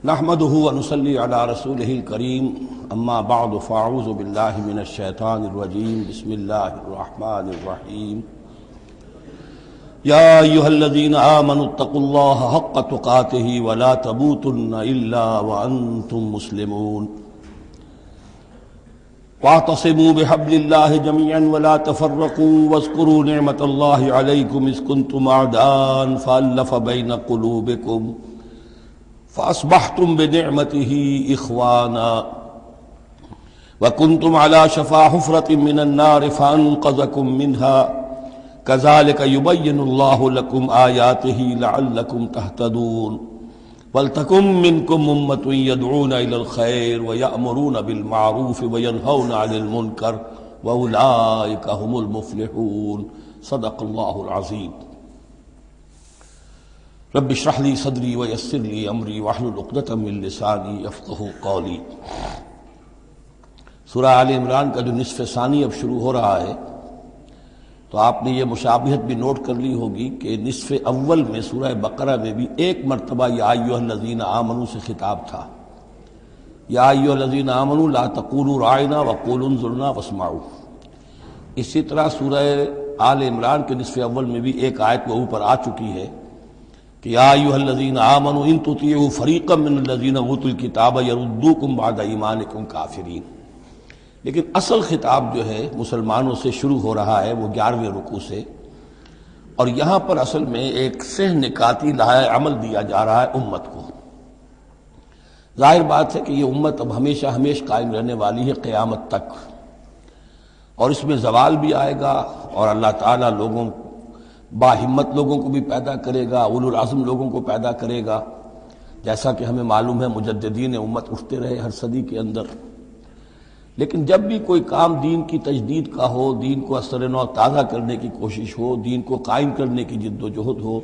نحمده ونصلي على رسوله الكريم اما بعد فاعوذ بالله من الشيطان الرجيم بسم الله الرحمن الرحيم يا ايها الذين آمنوا اتقوا الله حق تقاته ولا تموتن الا وانتم مسلمون واعتصموا بحبل الله جميعا ولا تفرقوا واذكروا نعمة الله عليكم اذ كنتم اعداء فألف بين قلوبكم فأصبحتم بنعمته إخوانا وكنتم على شفا حفرة من النار فأنقذكم منها كذلك يبين الله لكم آياته لعلكم تهتدون ولتكن منكم أمة يدعون إلى الخير ويأمرون بالمعروف وينهون عن المنكر وأولئك هم المفلحون صدق الله العظيم رب اشرح لي صدري ويسر لي امری واحلل عقدۃ من لسانی یفقہوا قولی۔ سورہ آل عمران کا جو نصف ثانی اب شروع ہو رہا ہے تو آپ نے یہ مشابہت بھی نوٹ کر لی ہوگی کہ نصف اول میں سورہ بقرہ میں بھی ایک مرتبہ یا ایھا الذین آمنوا سے خطاب تھا، یا ایھا الذین آمنوا لا تقولوا راعنا وقولوا انظرنا واسمعوا۔ اسی طرح سورہ آل عمران کے نصف اول میں بھی ایک آیت وہ اوپر آ چکی ہے کہ یا ایھا الذین آمنوا ان تطیعوا فریقا من الذین اوتوا الکتاب یردوکم بعد ایمانکم کافرین۔ لیکن اصل خطاب جو ہے مسلمانوں سے شروع ہو رہا ہے وہ 11ویں رکوع سے، اور یہاں پر اصل میں ایک سہ نکاتی لائحہ عمل دیا جا رہا ہے امت کو۔ ظاہر بات ہے کہ یہ امت اب ہمیشہ ہمیشہ قائم رہنے والی ہے قیامت تک، اور اس میں زوال بھی آئے گا، اور اللہ تعالیٰ لوگوں باہمت لوگوں کو بھی پیدا کرے گا، اولو العزم لوگوں کو پیدا کرے گا، جیسا کہ ہمیں معلوم ہے مجددین امت اٹھتے رہے ہر صدی کے اندر۔ لیکن جب بھی کوئی کام دین کی تجدید کا ہو، دین کو اثر نو تازہ کرنے کی کوشش ہو، دین کو قائم کرنے کی جد و جہد ہو،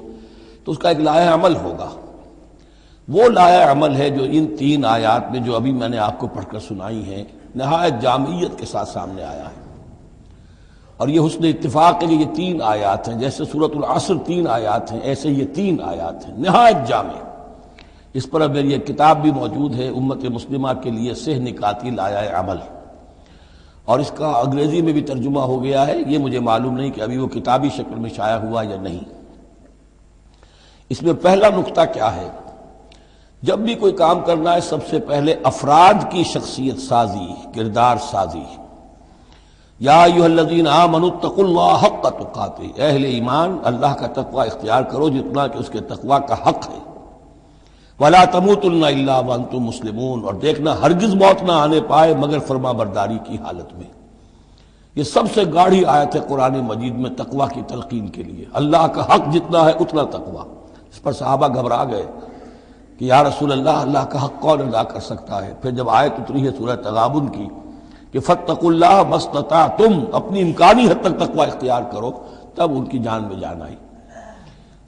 تو اس کا ایک لائحہ عمل ہوگا۔ وہ لائحہ عمل ہے جو ان 3 آیات میں جو ابھی میں نے آپ کو پڑھ کر سنائی ہیں نہایت جامعیت کے ساتھ سامنے آیا ہے، اور یہ حسن اتفاق کے لیے یہ 3 آیات ہیں، جیسے سورۃ العصر 3 آیات ہیں، ایسے یہ 3 آیات ہیں نہایت جامع۔ اس پر اب میری ایک کتاب بھی موجود ہے امت مسلمہ کے لیے سہ نکاتی لائحہ عمل، اور اس کا انگریزی میں بھی ترجمہ ہو گیا ہے، یہ مجھے معلوم نہیں کہ ابھی وہ کتابی شکل میں شائع ہوا یا نہیں۔ اس میں پہلا نقطہ کیا ہے؟ جب بھی کوئی کام کرنا ہے سب سے پہلے افراد کی شخصیت سازی، کردار سازی۔ یا ایھا الذین آمنوا اتقوا اللہ حق تقاتہ، اہل ایمان اللہ کا تقوی اختیار کرو جتنا کہ اس کے تقوی کا حق ہے۔ ولا تموتن الا وانتم مسلمون، اور دیکھنا ہرگز موت نہ آنے پائے مگر فرما برداری کی حالت میں۔ یہ سب سے گاڑھی آیت ہے قرآن مجید میں تقوی کی تلقین کے لیے۔ اللہ کا حق جتنا ہے اتنا تقوی۔ اس پر صحابہ گھبرا گئے کہ یا رسول اللہ کا حق کون ادا کر سکتا ہے؟ پھر جب آیت اتری ہے سورہ تغابن کی کہ فاتقوا اللہ ما استطعتم، اپنی امکانی حد تک تقوی اختیار کرو، تب ان کی جان میں جان آئی۔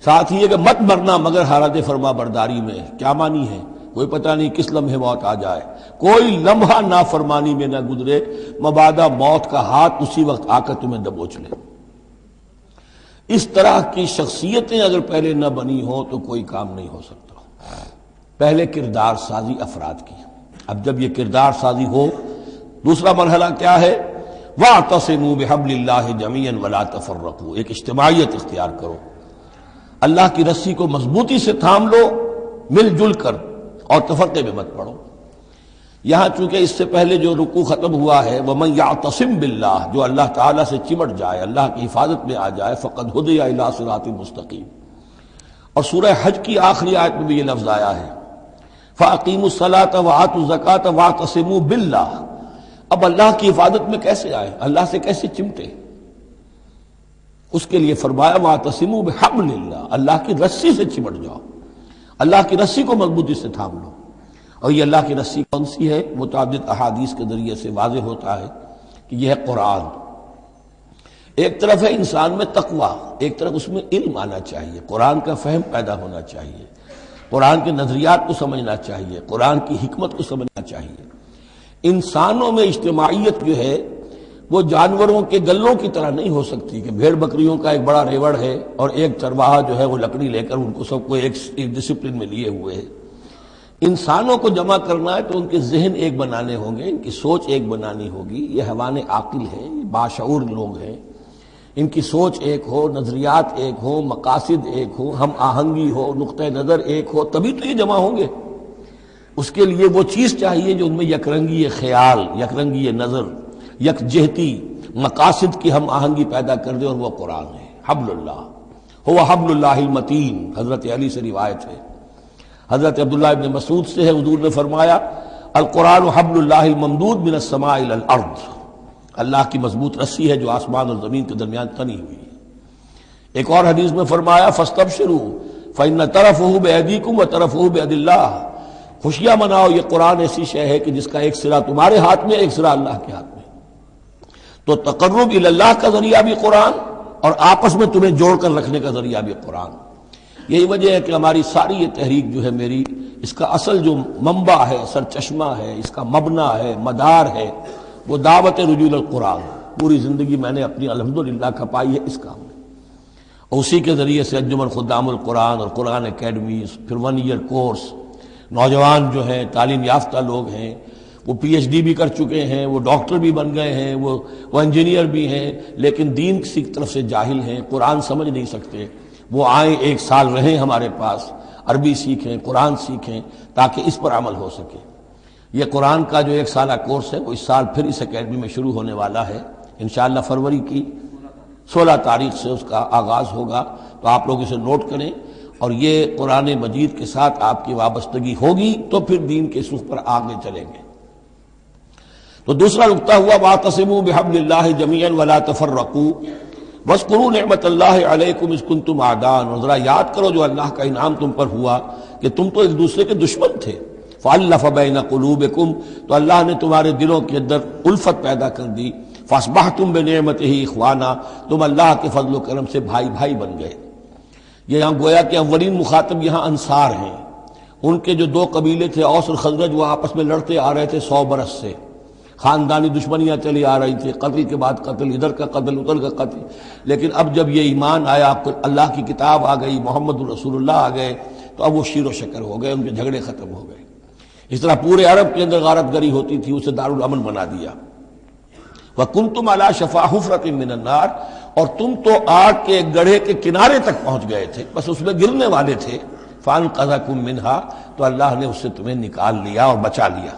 ساتھ ہی یہ کہ مت مرنا مگر حالت فرما برداری میں۔ کیا معنی ہے؟ کوئی پتہ نہیں کس لمحے موت آ جائے، کوئی لمحہ نافرمانی میں نہ گزرے مبادا موت کا ہاتھ اسی وقت آ کر تمہیں دبوچ لے۔ اس طرح کی شخصیتیں اگر پہلے نہ بنی ہوں تو کوئی کام نہیں ہو سکتا۔ پہلے کردار سازی افراد کی، اب جب یہ کردار سازی ہو، دوسرا مرحلہ کیا ہے؟ وَاعْتَصِمُوا بِحَبْلِ اللَّهِ جَمِيعًا وَلَا تَفَرَّقُوا، ایک اجتماعیت اختیار کرو، اللہ کی رسی کو مضبوطی سے تھام لو، مل جل کر، اور تفرقے میں مت پڑو۔ یہاں چونکہ اس سے پہلے جو رکوع ختم ہوا ہے وَمَن يَعْتَصِم بِاللَّهِ، جو اللہ تعالیٰ سے چمٹ جائے، اللہ کی حفاظت میں آ جائے، فَقَدْ هُدِیَ إِلَىٰ صِرَاطٍ مُسْتَقِيمٍ۔ اور سورہ حج کی آخری آیت میں بھی یہ لفظ آیا ہے فَأَقِیمُوا الصَّلَاةَ وَآتُوا الزَّکَاةَ وَاعْتَصِمُوا بِاللَّهِ۔ اب اللہ کی حفاظت میں کیسے آئے، اللہ سے کیسے چمٹے؟ اس کے لیے فرمایا وَاعْتَصِمُوا بِحَبْلِ اللَّهِ، اللہ کی رسی سے چمٹ جاؤ، اللہ کی رسی کو مضبوطی سے تھام لو۔ اور یہ اللہ کی رسی کون سی ہے؟ متعدد احادیث کے ذریعے سے واضح ہوتا ہے کہ یہ ہے قرآن۔ ایک طرف ہے انسان میں تقوی، ایک طرف اس میں علم آنا چاہیے، قرآن کا فہم پیدا ہونا چاہیے، قرآن کے نظریات کو سمجھنا چاہیے، قرآن کی حکمت کو سمجھنا چاہیے۔ انسانوں میں اجتماعیت جو ہے وہ جانوروں کے گلوں کی طرح نہیں ہو سکتی کہ بھیڑ بکریوں کا ایک بڑا ریوڑ ہے اور ایک چرواہا جو ہے وہ لکڑی لے کر ان کو سب کو ایک ڈسپلن میں لیے ہوئے ہے۔ انسانوں کو جمع کرنا ہے تو ان کے ذہن ایک بنانے ہوں گے، ان کی سوچ ایک بنانی ہوگی. یہ حیوان عاقل ہیں، یہ باشعور لوگ ہیں، ان کی سوچ ایک ہو، نظریات ایک ہو، مقاصد ایک ہو، ہم آہنگی ہو، نقطہ نظر ایک ہو، تبھی تو یہ جمع ہوں گے. اس کے لیے وہ چیز چاہیے جو ان میں یکرنگی خیال، یکرنگی نظر، یکجہتی مقاصد کی ہم آہنگی پیدا کر دے، اور وہ قرآن ہے. حبل اللہ هو حبل اللہ المتین، حضرت علی سے روایت ہے. حضرت عبداللہ ابن مسعود سے ہے، حضور نے فرمایا القرآن حبل اللہ الممدود من السماء الى الارض، اللہ کی مضبوط رسی ہے جو آسمان اور زمین کے درمیان تنی ہوئی ہے. ایک اور حدیث میں فرمایا فاستبشروا فإن طرفه بأيديكم وطرفه بيد اللہ، خوشیاں مناؤ، یہ قرآن ایسی شے ہے کہ جس کا ایک سرا تمہارے ہاتھ میں، ایک سرا اللہ کے ہاتھ میں. تو تقرب الی اللہ کا ذریعہ بھی قرآن، اور آپس میں تمہیں جوڑ کر رکھنے کا ذریعہ بھی قرآن. یہی وجہ ہے کہ ہماری ساری یہ تحریک جو ہے میری، اس کا اصل جو منبع ہے، سرچشمہ ہے، اس کا مبنی ہے، مدار ہے، وہ دعوت رجوع القرآن. پوری زندگی میں نے اپنی الحمدللہ کھپائی ہے اس کام میں، اور اسی کے ذریعے سے انجمن خدام القرآن اور قرآن اکیڈمیز، پھر 1 ایئر کورس. نوجوان جو ہیں، تعلیم یافتہ لوگ ہیں، وہ پی ایچ ڈی بھی کر چکے ہیں، وہ ڈاکٹر بھی بن گئے ہیں، وہ انجینئر بھی ہیں، لیکن دین کی طرف سے جاہل ہیں، قرآن سمجھ نہیں سکتے. وہ آئیں، 1 سال رہیں ہمارے پاس، عربی سیکھیں، قرآن سیکھیں، تاکہ اس پر عمل ہو سکے. یہ قرآن کا جو 1 سالہ کورس ہے وہ اس سال پھر اس اکیڈمی میں شروع ہونے والا ہے. انشاءاللہ فروری کی 16 تاریخ سے اس کا آغاز ہوگا. تو آپ لوگ اسے نوٹ کریں، اور یہ قرآن مجید کے ساتھ آپ کی وابستگی ہوگی تو پھر دین کے سوکھ پر آگے چلیں گے. تو دوسرا نقطہ ہوا واعتصموا بحبل اللہ جميعا ولا تفرقوا واذکروا نعمت اللہ علیکم اذ کنتم اعداء، اور ذرا یاد کرو جو اللہ کا انعام تم پر ہوا کہ تم تو ایک دوسرے کے دشمن تھے. فالف بین قلوبکم، تو اللہ نے تمہارے دلوں کے اندر الفت پیدا کر دی. فاصبحتم بنعمتہ اخوانا، تم اللہ کے فضل و کرم سے بھائی بھائی بن گئے. یہ یہاں گویا کہ اولین مخاطب یہاں انصار ہیں. ان کے جو 2 قبیلے تھے اوس اور خزرج، وہ آپس میں لڑتے آ رہے تھے 100 برس سے، خاندانی دشمنیاں چلی آ رہی تھی، قتل کے بعد قتل، ادھر کا قتل ادھر کا قتل. لیکن اب جب یہ ایمان آیا، اللہ کی کتاب آ گئی، محمد رسول اللہ آ گئے، تو اب وہ شیر و شکر ہو گئے، ان کے جھگڑے ختم ہو گئے. اس طرح پورے عرب کے اندر غارت گری ہوتی تھی، اسے دارالامن بنا دیا. وَكُنْتُمْ عَلَىٰ شَفَا حُفْرَةٍ مِّنَ النَّارِ، اور تم تو آگ کے گڑھے کے کنارے تک پہنچ گئے تھے، بس اس میں گرنے والے تھے. فَأَنْقَذَكُم مِّنْهَا، تو اللہ نے اس سے تمہیں نکال لیا اور بچا لیا.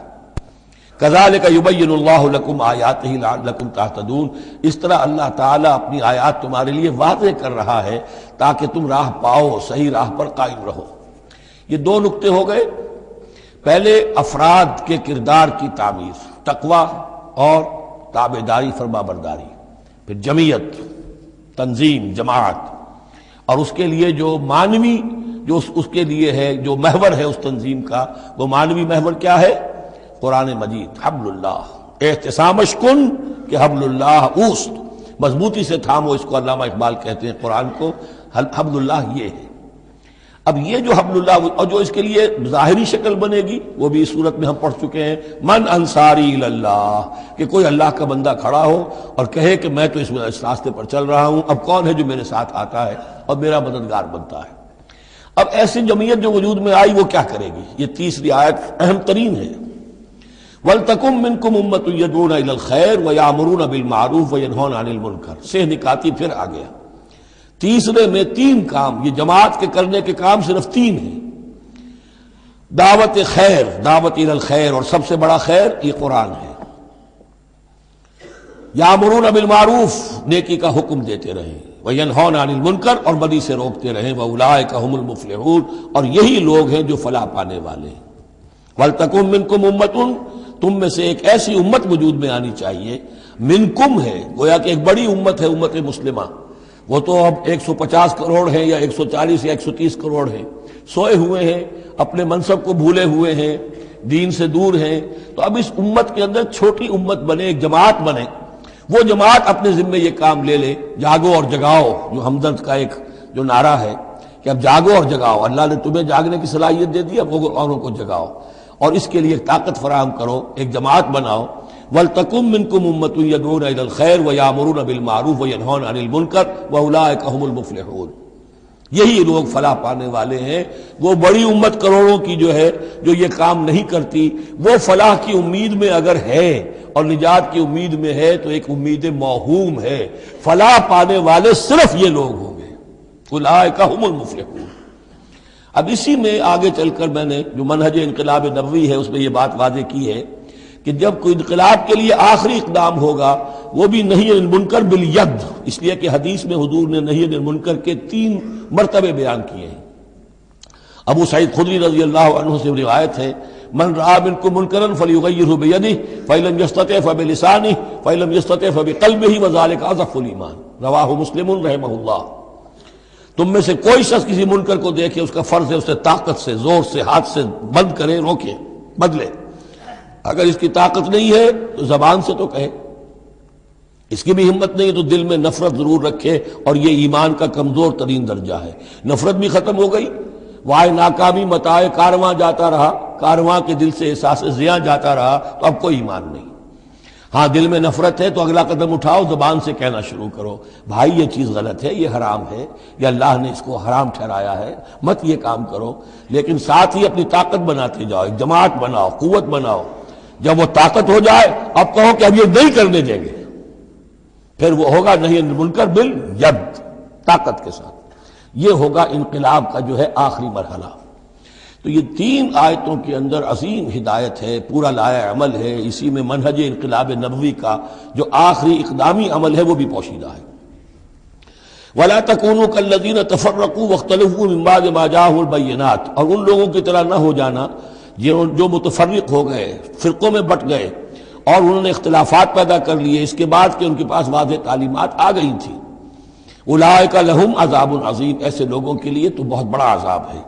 كَذَلِكَ يُبَيِّنُ اللَّهُ لَكُمْ آيَاتِهِ لَعَلَّكُمْ تَهْتَدُونَ، اس طرح اللہ تعالیٰ اپنی آیات تمہارے لیے واضح کر رہا ہے تاکہ تم راہ پاؤ، صحیح راہ پر قائم رہو. یہ 2 نقطے ہو گئے. پہلے افراد کے کردار کی تعمیر، تقوی اور تابعداری، فرما برداری. پھر جمعیت، تنظیم، جماعت، اور اس کے لیے جو معنوی، جو اس کے لیے ہے، جو محور ہے اس تنظیم کا، وہ معنوی محور کیا ہے؟ قرآن مجید. حبل اللہ احتسامش کن کہ حبل اللہ اوست، مضبوطی سے تھامو. اس کو علامہ اقبال کہتے ہیں قرآن کو. حبل اللہ یہ ہے. اب یہ جو حبل اللہ، اور جو اس کے لیے ظاہری شکل بنے گی، وہ بھی اس صورت میں ہم پڑھ چکے ہیں، من انصاری اللہ، کہ کوئی اللہ کا بندہ کھڑا ہو اور کہے کہ میں تو اس راستے پر چل رہا ہوں، اب کون ہے جو میرے ساتھ آتا ہے اور میرا مددگار بنتا ہے. اب ایسی جمعیت جو وجود میں آئی وہ کیا کرے گی؟ یہ تیسری آیت اہم ترین ہے. وَلْتَكُن مِّنكُمْ أُمَّةٌ يَدْعُونَ إِلَى الْخَيْرِ وَيَأْمُرُونَ بِالْمَعْرُوفِ وَيَنْهَوْنَ عَنِ الْمُنكَرِ. سے نکاتی پھر آ گیا. تیسرے میں 3 کام، یہ جماعت کے کرنے کے کام صرف 3 ہیں. دعوت خیر، دعوت الی الخیر، اور سب سے بڑا خیر یہ قرآن ہے. یامرون بالمعروف، نیکی کا حکم دیتے رہیں، وینہون عن المنکر، اور بدی سے روکتے رہیں، واولئک هم المفلحون، اور یہی لوگ ہیں جو فلاح پانے والے ہیں. ولتکن منکم امۃ، تم میں سے ایک ایسی امت وجود میں آنی چاہیے. منکم ہے، گویا کہ ایک بڑی امت ہے، امت مسلمہ. وہ تو اب 150 کروڑ ہیں یا 140 یا 130 کروڑ ہیں، سوئے ہوئے ہیں، اپنے منصب کو بھولے ہوئے ہیں، دین سے دور ہیں. تو اب اس امت کے اندر چھوٹی امت بنے، ایک جماعت بنے. وہ جماعت اپنے ذمے یہ کام لے لے، جاگو اور جگاؤ، جو ہمدرد کا ایک جو نعرہ ہے کہ اب جاگو اور جگاؤ. اللہ نے تمہیں جاگنے کی صلاحیت دے دی، اب اوروں کو جگاؤ، اور اس کے لیے طاقت فراہم کرو، ایک جماعت بناؤ. وَلْتَكُن مِّنكُمْ أُمَّةٌ يَدْعُونَ إِلَى الْخَيْرِ وَيَأْمُرُونَ بِالْمَعْرُوفِ وَيَنْهَوْنَ عَنِ الْمُنكَرِ وَأُولَٰئِكَ هُمُ الْمُفْلِحُونَ. یہی لوگ فلاح پانے والے ہیں۔ وہ بڑی امت کروڑوں کی جو ہے جو یہ کام نہیں کرتی، وہ فلاح کی امید میں اگر ہے اور نجات کی امید میں ہے تو ایک امید موہوم ہے۔ فلاح پانے والے صرف یہ لوگ ہوں گے، اولئک ھم المفلحون۔ اب اسی میں آگے چل کر میں نے جو منہج انقلاب نبوی ہے اس میں یہ بات واضح کی ہے کہ جب کوئی انقلاب کے لیے آخری اقدام ہوگا وہ بھی نہی عن المنکر بالید، اس لیے کہ حدیث میں حضور نے نہی عن المنکر کے 3 مرتبے بیان کیے ہیں۔ ابو سعید خدری رضی اللہ عنہ سے روایت ہے، من رأى منکم منکرا فلیغیرہ بیدہ فإن لم یستطع فبلسانہ فإن لم یستطع فبقلبہ وذلک اضعف الایمان، رواہ مسلم رحمہ اللہ۔ تم میں سے کوئی شخص کسی منکر کو دیکھے، اس کا فرض ہے اسے طاقت سے، زور سے، ہاتھ سے بند کرے، روکے، بدلے۔ اگر اس کی طاقت نہیں ہے تو زبان سے تو کہے، اس کی بھی ہمت نہیں ہے تو دل میں نفرت ضرور رکھے، اور یہ ایمان کا کمزور ترین درجہ ہے۔ نفرت بھی ختم ہو گئی، وائے ناکامی متاع کارواں جاتا رہا، کارواں کے دل سے احساس زیاں جاتا رہا تو اب کوئی ایمان نہیں۔ ہاں دل میں نفرت ہے تو اگلا قدم اٹھاؤ، زبان سے کہنا شروع کرو، بھائی یہ چیز غلط ہے، یہ حرام ہے، یا اللہ نے اس کو حرام ٹھہرایا ہے، مت یہ کام کرو۔ لیکن ساتھ ہی اپنی طاقت بناتے جاؤ، ایک جماعت بناؤ، قوت بناؤ۔ جب وہ طاقت ہو جائے اب کہو کہ اب یہ نہیں کرنے دیں گے، پھر وہ ہوگا نہی عن المنکر بالید، طاقت کے ساتھ۔ یہ ہوگا انقلاب کا جو ہے آخری مرحلہ۔ تو یہ 3 آیتوں کے اندر عظیم ہدایت ہے، پورا لایا عمل ہے، اسی میں منہج انقلاب نبوی کا جو آخری اقدامی عمل ہے وہ بھی پوشیدہ ہے۔ وَلَا تَكُونُوا كَالَّذِينَ تَفَرَّقُوا وَاخْتَلَفُوا مِن بَعْدِ مَا جَاءَهُمُ الْبَيِّنَاتُ، اور ان لوگوں کی طرح نہ ہو جانا جو متفرق ہو گئے، فرقوں میں بٹ گئے اور انہوں نے اختلافات پیدا کر لیے اس کے بعد کہ ان کے پاس واضح تعلیمات آ گئی تھیں۔ اولئک لہم عذاب عظیم، ایسے لوگوں کے لیے تو بہت بڑا عذاب ہے۔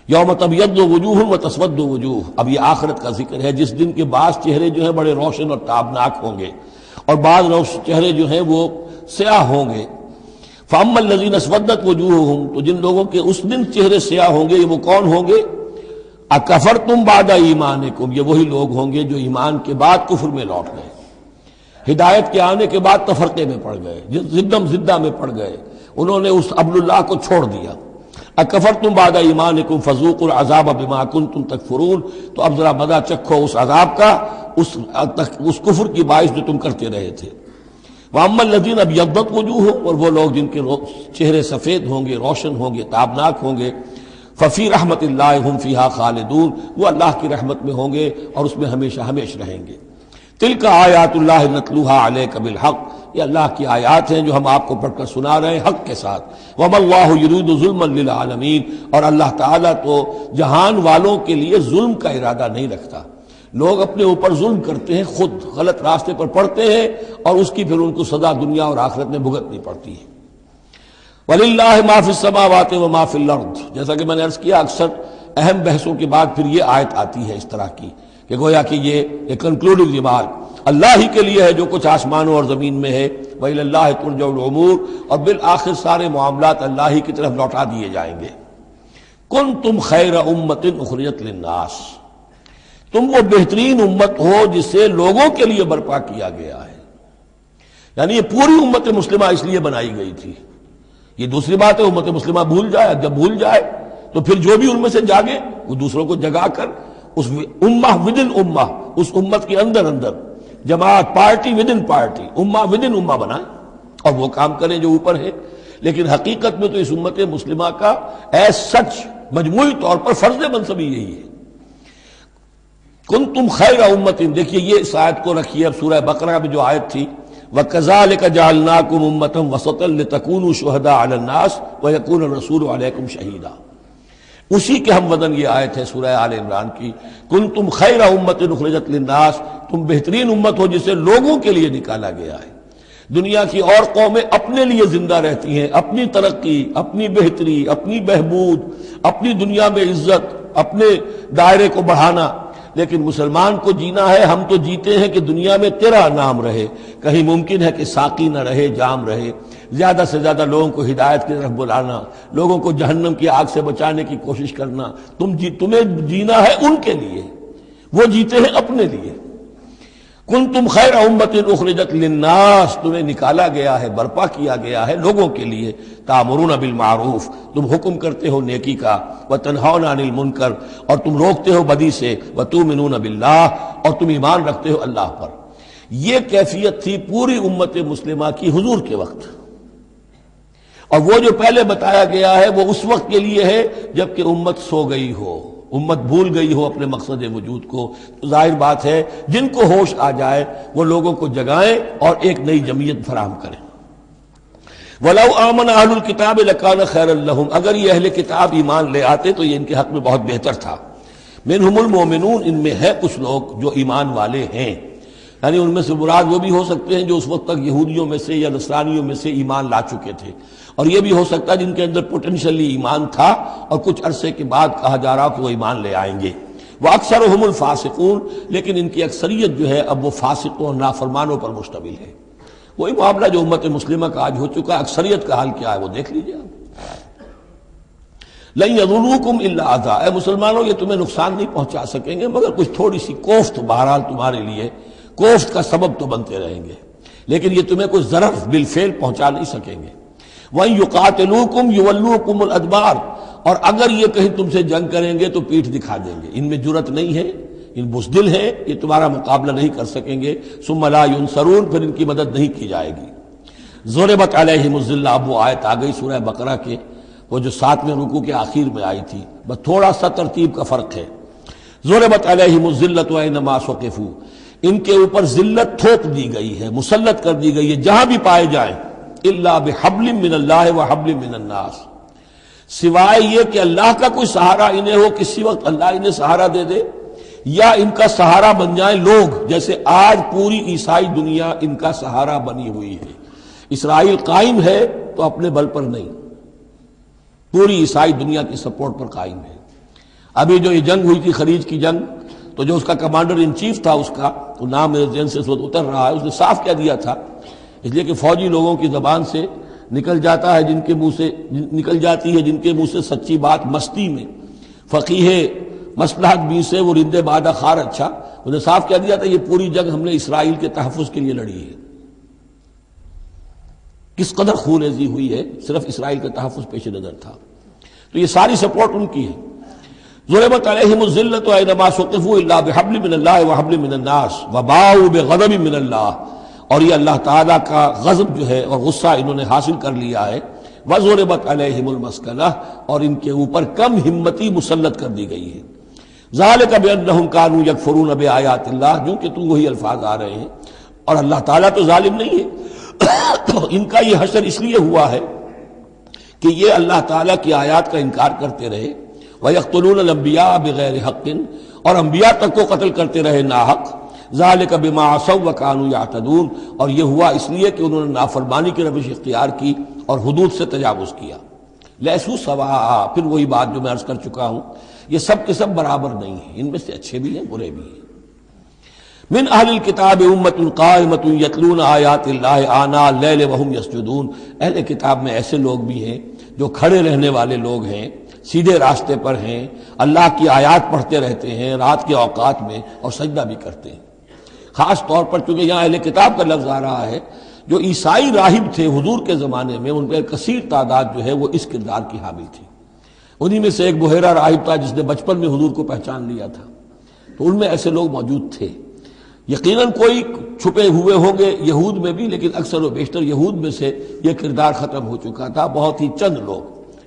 یوم تبیض وجوہ وتسود وجوہ، اب یہ آخرت کا ذکر ہے جس دن کے بعض چہرے جو ہیں بڑے روشن اور تابناک ہوں گے اور بعض چہرے جو ہیں وہ سیاہ ہوں گے۔ فاما الذین اسودت وجوہہم، تو جن لوگوں کے اس دن چہرے سیاہ ہوں گے، یہ وہ کون ہوں گے؟ اکفرتم بعد ایمانکم، یہ وہی لوگ ہوں گے جو ایمان کے بعد کفر میں لوٹ گئے، ہدایت کے آنے کے بعد تفرقے میں پڑ گئے، زدم زدہ میں پڑ گئے، انہوں نے اس عبد اللہ کو چھوڑ دیا۔ اکفرتم بعد ایمانکم فذوقوا العذاب بما کنتم تکفرون، تو اب ذرا مزہ چکھو اس عذاب کا، اس کفر کی باعث جو تم کرتے رہے تھے۔ واما الذین ابیضت وجوہہم، اور وہ لوگ جن کے چہرے سفید ہوں گے، روشن ہوں گے، تابناک ہوں گے، ففی رحمت اللہ ہم فیہا خالدون، وہ اللہ کی رحمت میں ہوں گے اور اس میں ہمیشہ ہمیشہ رہیں گے۔ تلک آیات اللہ نتلوہا علیک بالحق، یہ اللہ کی آیات ہیں جو ہم آپ کو پڑھ کر سنا رہے ہیں حق کے ساتھ۔ وما اللہ یرید ظلما للعالمین، اور اللہ تعالیٰ تو جہان والوں کے لیے ظلم کا ارادہ نہیں رکھتا۔ لوگ اپنے اوپر ظلم کرتے ہیں، خود غلط راستے پر پڑتے ہیں اور اس کی پھر ان کو سزا دنیا اور آخرت میں بھگتنی پڑتی ہے۔ وَلِلَّهِ مَا فِي السَّمَاوَاتِ وَمَا فِي الْأَرْضِ، جیسا کہ میں نے عرض کیا اکثر اہم بحثوں کے بعد پھر یہ آیت آتی ہے اس طرح کی کہ گویا کہ یہ ایک کنکلوڈنگ ریمارک، اللہ ہی کے لیے ہے جو کچھ آسمانوں اور زمین میں ہے، وَإِلَى اللَّهِ تُرْجَعُ الْأُمُورُ، اور بالآخر سارے معاملات اللہ ہی کی طرف لوٹا دیے جائیں گے۔ كُنتُمْ خَيْرَ أُمَّةٍ أُخْرِجَتْ لِلنَّاسِ، تم وہ بہترین امت ہو جسے لوگوں کے لیے برپا کیا گیا ہے، یعنی یہ پوری امت مسلمہ اس لیے بنائی گئی تھی۔ یہ دوسری بات ہے امت مسلمہ بھول جائے، جب بھول جائے تو پھر جو بھی ان میں سے جاگے وہ دوسروں کو جگا کر اس امہ ودن امہ، اس امت کے اندر اندر جماعت، پارٹی ودن پارٹی، امہ ودن امہ بنائیں اور وہ کام کریں جو اوپر ہے۔ لیکن حقیقت میں تو اس امت مسلمہ کا ایز سچ مجموعی طور پر فرض منصبی یہی ہے۔ کنتم خیر امت، دیکھیے یہ اس آیت کو رکھیے اب سورہ بقرہ میں جو آیت تھی، وَكَذَلِكَ جَعَلْنَاكُمْ أُمَّةً وَسَطًا لِتَكُونُوا شُهَدَاءَ عَلَى النَّاسِ وَيَكُونَ الرَّسُولُ عَلَيْكُمْ شَهِيدًا، اسی کے ہم وزن یہ آیت ہے سورہ آل عمران کی، کنتم خیر امت اخرجت للناس، تم بہترین امت ہو جسے لوگوں کے لیے نکالا گیا ہے۔ دنیا کی اور قومیں اپنے لیے زندہ رہتی ہیں، اپنی ترقی، اپنی بہتری، اپنی بہبود، اپنی دنیا میں عزت، اپنے دائرے کو بڑھانا، لیکن مسلمان کو جینا ہے، ہم تو جیتے ہیں کہ دنیا میں تیرا نام رہے، کہیں ممکن ہے کہ ساقی نہ رہے، جام رہے، زیادہ سے زیادہ لوگوں کو ہدایت کی طرف بلانا، لوگوں کو جہنم کی آگ سے بچانے کی کوشش کرنا، تمہیں جینا ہے ان کے لیے، وہ جیتے ہیں اپنے لیے۔ کنتم خیر امت اخرجت للناس، تمہیں نکالا گیا ہے، برپا کیا گیا ہے لوگوں کے لیے، تامرون بالمعروف، تم حکم کرتے ہو نیکی کا، وتنہون عن المنکر، اور تم روکتے ہو بدی سے، وتؤمنون باللہ، اور تم ایمان رکھتے ہو اللہ پر۔ یہ کیفیت تھی پوری امت مسلمہ کی حضور کے وقت، اور وہ جو پہلے بتایا گیا ہے وہ اس وقت کے لیے ہے جبکہ امت سو گئی ہو، امت بھول گئی ہو اپنے مقصد وجود کو۔ تو ظاہر بات ہے جن کو ہوش آ جائے وہ لوگوں کو جگائیں اور ایک نئی جمعیت فراہم کریں۔ وَلَوْ آمَنَ أَهْلُ الْكِتَابِ لَكَانَ خَيْرًا لَهُمْ، اگر یہ اہل کتاب ایمان لے آتے تو یہ ان کے حق میں بہت بہتر تھا۔ مِنْهُمُ الْمُؤْمِنُونَ، ان میں ہے کچھ لوگ جو ایمان والے ہیں، یعنی ان میں سے مراد وہ بھی ہو سکتے ہیں جو اس وقت تک یہودیوں میں سے یا نصرانیوں میں سے ایمان لا چکے تھے، اور یہ بھی ہو سکتا ہے جن کے اندر پوٹینشلی ایمان تھا اور کچھ عرصے کے بعد کہا جا رہا کہ وہ ایمان لے آئیں گے۔ وَأَكْثَرُهُمُ الْفَاسِقُونَ، لیکن ان کی اکثریت جو ہے اب وہ فاسقوں اور نافرمانوں پر مشتمل ہے۔ وہی معاملہ جو امت مسلمہ کا آج ہو چکا ہے، اکثریت کا حال کیا ہے وہ دیکھ لیجیے آپ۔ لَن يَضُرُّوكُمْ إِلَّا أَذًى، اے مسلمانوں یہ تمہیں نقصان نہیں پہنچا سکیں گے مگر کچھ تھوڑی سی کوفت، بہرحال تمہارے لیے کوفت کا سبب تو بنتے رہیں گے، لیکن یہ تمہیں کوئی ضرر بالفعل پہنچا نہیں سکیں گے۔ وَإِن يُقَاتِلُوكُمْ يُوَلُّوكُمُ الْأَدْبَارَ، اور اگر یہ کہیں تم سے جنگ کریں گے تو پیٹھ دکھا دیں گے، ان میں جرأت نہیں ہے، ان بزدل ہیں، یہ تمہارا مقابلہ نہیں کر سکیں گے۔ ثُمَّ لَا يُنصَرُونَ، پھر ان کی مدد نہیں کی جائے گی۔ ضُرِبَتْ عَلَيْهِمُ الذِّلَّةُ، اب وہ آیت آ گئی سورہ بقرہ کے وہ جو 7ویں رکوع کے آخر میں آئی تھی، بس تھوڑا سا ترتیب کا فرق ہے۔ ضُرِبَتْ عَلَيْهِمُ الذِّلَّةُ أَيْنَمَا ثُقِفُوا، ان کے اوپر ذلت تھوپ دی گئی ہے، مسلط کر دی گئی ہے جہاں بھی پائے جائیں، الا بحبل من اللہ وحبل من الناس، سوائے یہ کہ اللہ کا کوئی سہارا انہیں ہو، کسی وقت اللہ انہیں سہارا دے دے، یا ان کا سہارا بن جائیں لوگ، جیسے آج پوری عیسائی دنیا ان کا سہارا بنی ہوئی ہے۔ اسرائیل قائم ہے تو اپنے بل پر نہیں، پوری عیسائی دنیا کی سپورٹ پر قائم ہے۔ ابھی جو یہ جنگ ہوئی تھی خلیج کی جنگ، تو جو اس کا کمانڈر ان چیف تھا، اس کا وہ نام میرے ذہن سے اس وقت اتر رہا ہے، اس نے صاف کہہ دیا تھا، اس لیے کہ فوجی لوگوں کی زبان سے نکل جاتا ہے جن کے منہ سے نکل جاتی ہے جن کے منہ سے سچی بات مستی میں، فقیہ مصلحت بھی سے وہ رندے بادہ خار اچھا، اس نے صاف کہہ دیا تھا یہ پوری جنگ ہم نے اسرائیل کے تحفظ کے لیے لڑی ہے۔ کس قدر خونریزی ہوئی ہے، صرف اسرائیل کا تحفظ پیش نظر تھا، تو یہ ساری سپورٹ ان کی ہے۔ ضربت علیہم الذلۃ اینما ثقفوا الا بحبل من اللہ وحبل من الناس وباؤوا بغضب من اللہ، اور یہ اللہ تعالیٰ کا غضب جو ہے اور غصہ انہوں نے حاصل کر لیا ہے۔ وضربت علیہم المسکنہ، اور ان کے اوپر کم ہمتی مسلط کر دی گئی ہے۔ ذالک بانہم کانوا یکفرون بآیات اللہ، جو کہ تو وہی الفاظ آ رہے ہیں، اور اللہ تعالیٰ تو ظالم نہیں ہے، تو ان کا یہ حشر اس لیے ہوا ہے کہ یہ اللہ تعالیٰ کی آیات کا انکار کرتے رہے، وَيَقْتُلُونَ الْأَنْبِيَاءَ بِغَيْرِ حَقٍّ، اور انبیاء تک کو قتل کرتے رہے ناحق۔ ذَلِكَ بِمَا عَصَوْا وَكَانُوا يَعْتَدُونَ، اور یہ ہوا اس لیے کہ انہوں نے نافرمانی کی روش اختیار کی اور حدود سے تجاوز کیا۔ لیسوا سواء، پھر وہی بات جو میں عرض کر چکا ہوں، یہ سب کے سب برابر نہیں ہیں، ان میں سے اچھے بھی ہیں برے بھی ہیں۔ من اہل الکتاب امۃ قائمۃ یتلون آیات اللہ آناء اللیل وہم یسجدون، اہل کتاب میں ایسے لوگ بھی ہیں جو کھڑے رہنے والے لوگ ہیں، سیدھے راستے پر ہیں، اللہ کی آیات پڑھتے رہتے ہیں رات کے اوقات میں اور سجدہ بھی کرتے ہیں۔ خاص طور پر چونکہ یہاں اہل کتاب کا لفظ آ رہا ہے، جو عیسائی راہب تھے حضور کے زمانے میں، ان پہ کثیر تعداد جو ہے وہ اس کردار کی حامل تھی۔ انہی میں سے ایک بحیرہ راہب تھا جس نے بچپن میں حضور کو پہچان لیا تھا، تو ان میں ایسے لوگ موجود تھے۔ یقیناً کوئی چھپے ہوئے ہوں گے یہود میں بھی، لیکن اکثر و بیشتر یہود میں سے یہ کردار ختم ہو چکا تھا، بہت ہی چند لوگ،